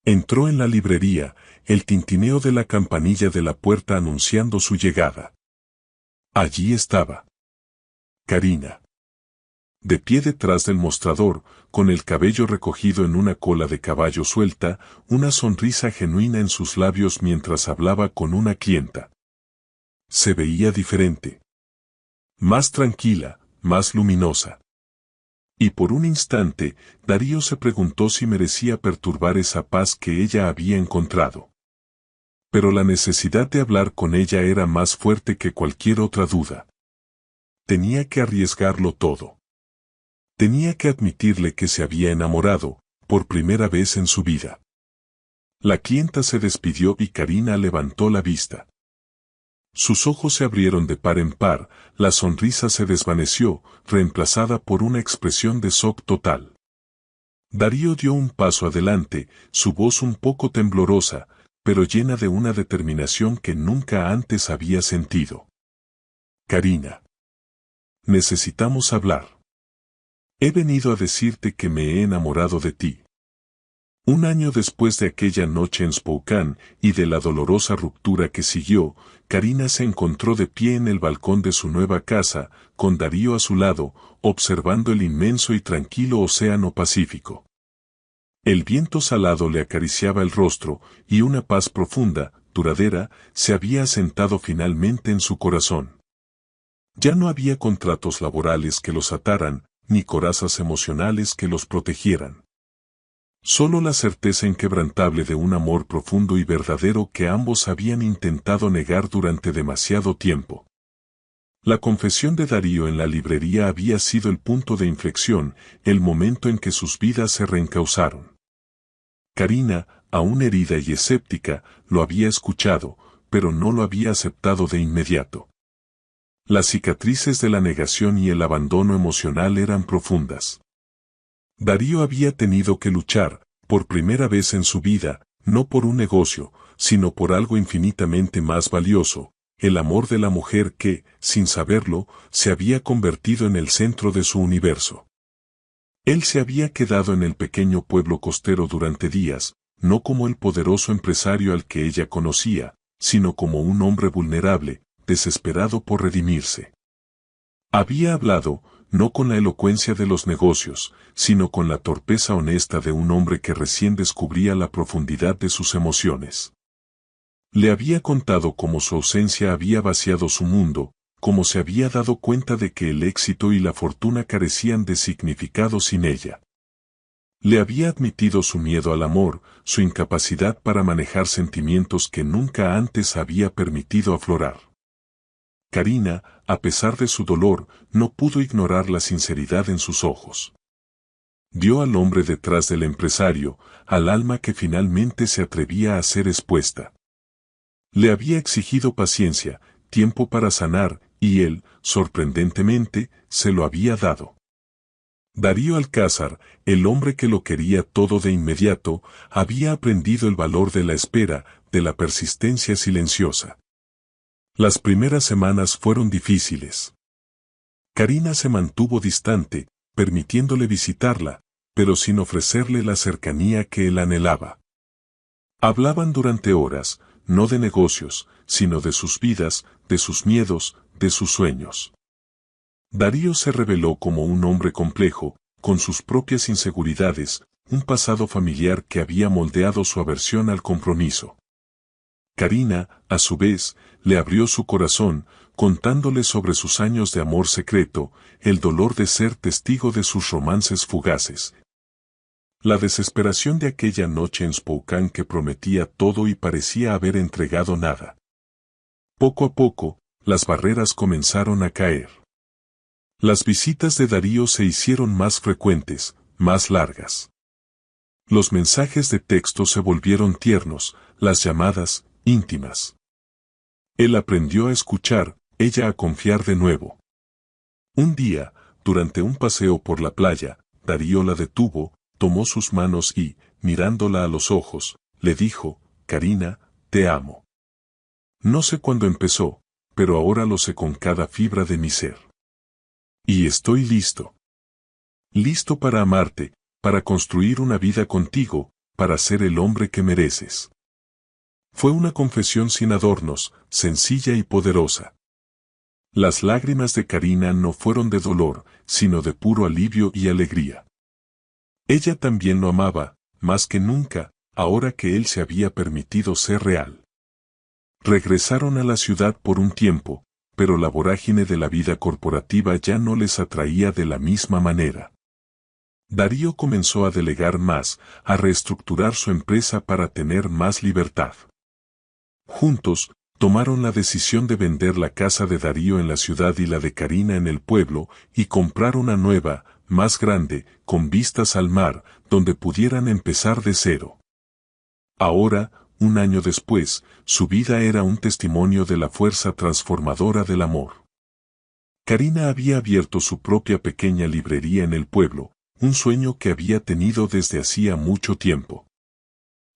Entró en la librería, el tintineo de la campanilla de la puerta anunciando su llegada. Allí estaba Karina. De pie detrás del mostrador, con el cabello recogido en una cola de caballo suelta, una sonrisa genuina en sus labios mientras hablaba con una clienta. Se veía diferente. Más tranquila, más luminosa. Y por un instante, Darío se preguntó si merecía perturbar esa paz que ella había encontrado. Pero la necesidad de hablar con ella era más fuerte que cualquier otra duda. Tenía que arriesgarlo todo. Tenía que admitirle que se había enamorado, por primera vez en su vida. La clienta se despidió y Karina levantó la vista. Sus ojos se abrieron de par en par, la sonrisa se desvaneció, reemplazada por una expresión de shock total. Darío dio un paso adelante, su voz un poco temblorosa, pero llena de una determinación que nunca antes había sentido. Karina. Necesitamos hablar. He venido a decirte que me he enamorado de ti. Un año después de aquella noche en Spokane y de la dolorosa ruptura que siguió, Karina se encontró de pie en el balcón de su nueva casa, con Darío a su lado, observando el inmenso y tranquilo océano Pacífico. El viento salado le acariciaba el rostro, y una paz profunda, duradera, se había asentado finalmente en su corazón. Ya no había contratos laborales que los ataran, ni corazas emocionales que los protegieran. Solo la certeza inquebrantable de un amor profundo y verdadero que ambos habían intentado negar durante demasiado tiempo. La confesión de Darío en la librería había sido el punto de inflexión, el momento en que sus vidas se reencauzaron. Karina, aún herida y escéptica, lo había escuchado, pero no lo había aceptado de inmediato. Las cicatrices de la negación y el abandono emocional eran profundas. Darío había tenido que luchar, por primera vez en su vida, no por un negocio, sino por algo infinitamente más valioso, el amor de la mujer que, sin saberlo, se había convertido en el centro de su universo. Él se había quedado en el pequeño pueblo costero durante días, no como el poderoso empresario al que ella conocía, sino como un hombre vulnerable, desesperado por redimirse. Había hablado, no con la elocuencia de los negocios, sino con la torpeza honesta de un hombre que recién descubría la profundidad de sus emociones. Le había contado cómo su ausencia había vaciado su mundo, cómo se había dado cuenta de que el éxito y la fortuna carecían de significado sin ella. Le había admitido su miedo al amor, su incapacidad para manejar sentimientos que nunca antes había permitido aflorar. Karina, a pesar de su dolor, no pudo ignorar la sinceridad en sus ojos. Vio al hombre detrás del empresario, al alma que finalmente se atrevía a ser expuesta. Le había exigido paciencia, tiempo para sanar, y él, sorprendentemente, se lo había dado. Darío Alcázar, el hombre que lo quería todo de inmediato, había aprendido el valor de la espera, de la persistencia silenciosa. Las primeras semanas fueron difíciles. Karina se mantuvo distante, permitiéndole visitarla, pero sin ofrecerle la cercanía que él anhelaba. Hablaban durante horas, no de negocios, sino de sus vidas, de sus miedos, de sus sueños. Darío se reveló como un hombre complejo, con sus propias inseguridades, un pasado familiar que había moldeado su aversión al compromiso. Karina, a su vez, le abrió su corazón, contándole sobre sus años de amor secreto, el dolor de ser testigo de sus romances fugaces. La desesperación de aquella noche en Spokane que prometía todo y parecía haber entregado nada. Poco a poco, las barreras comenzaron a caer. Las visitas de Darío se hicieron más frecuentes, más largas. Los mensajes de texto se volvieron tiernos, las llamadas, íntimas. Él aprendió a escuchar, ella a confiar de nuevo. Un día, durante un paseo por la playa, Darío la detuvo, tomó sus manos y, mirándola a los ojos, le dijo, «Karina, te amo. No sé cuándo empezó, pero ahora lo sé con cada fibra de mi ser. Y estoy listo. Listo para amarte, para construir una vida contigo, para ser el hombre que mereces». Fue una confesión sin adornos, sencilla y poderosa. Las lágrimas de Karina no fueron de dolor, sino de puro alivio y alegría. Ella también lo amaba, más que nunca, ahora que él se había permitido ser real. Regresaron a la ciudad por un tiempo, pero la vorágine de la vida corporativa ya no les atraía de la misma manera. Darío comenzó a delegar más, a reestructurar su empresa para tener más libertad. Juntos, tomaron la decisión de vender la casa de Darío en la ciudad y la de Karina en el pueblo, y comprar una nueva, más grande, con vistas al mar, donde pudieran empezar de cero. Ahora, un año después, su vida era un testimonio de la fuerza transformadora del amor. Karina había abierto su propia pequeña librería en el pueblo, un sueño que había tenido desde hacía mucho tiempo.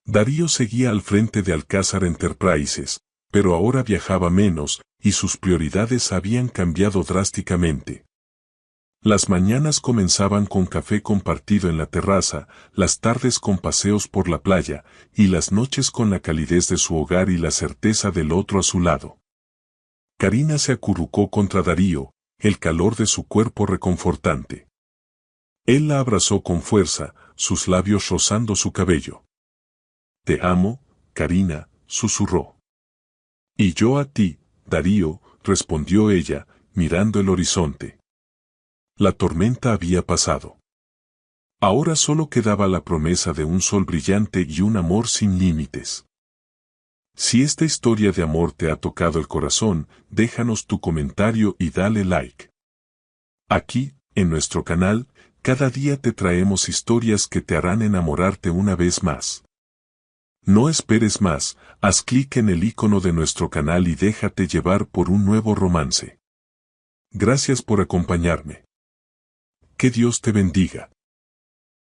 Darío seguía al frente de Alcázar Enterprises, pero ahora viajaba menos, y sus prioridades habían cambiado drásticamente. Las mañanas comenzaban con café compartido en la terraza, las tardes con paseos por la playa, y las noches con la calidez de su hogar y la certeza del otro a su lado. Karina se acurrucó contra Darío, el calor de su cuerpo reconfortante. Él la abrazó con fuerza, sus labios rozando su cabello. «Te amo, Karina», susurró. «Y yo a ti, Darío», respondió ella, mirando el horizonte. La tormenta había pasado. Ahora solo quedaba la promesa de un sol brillante y un amor sin límites. Si esta historia de amor te ha tocado el corazón, déjanos tu comentario y dale like. Aquí, en nuestro canal, cada día te traemos historias que te harán enamorarte una vez más. No esperes más, haz clic en el icono de nuestro canal y déjate llevar por un nuevo romance. Gracias por acompañarme. Que Dios te bendiga.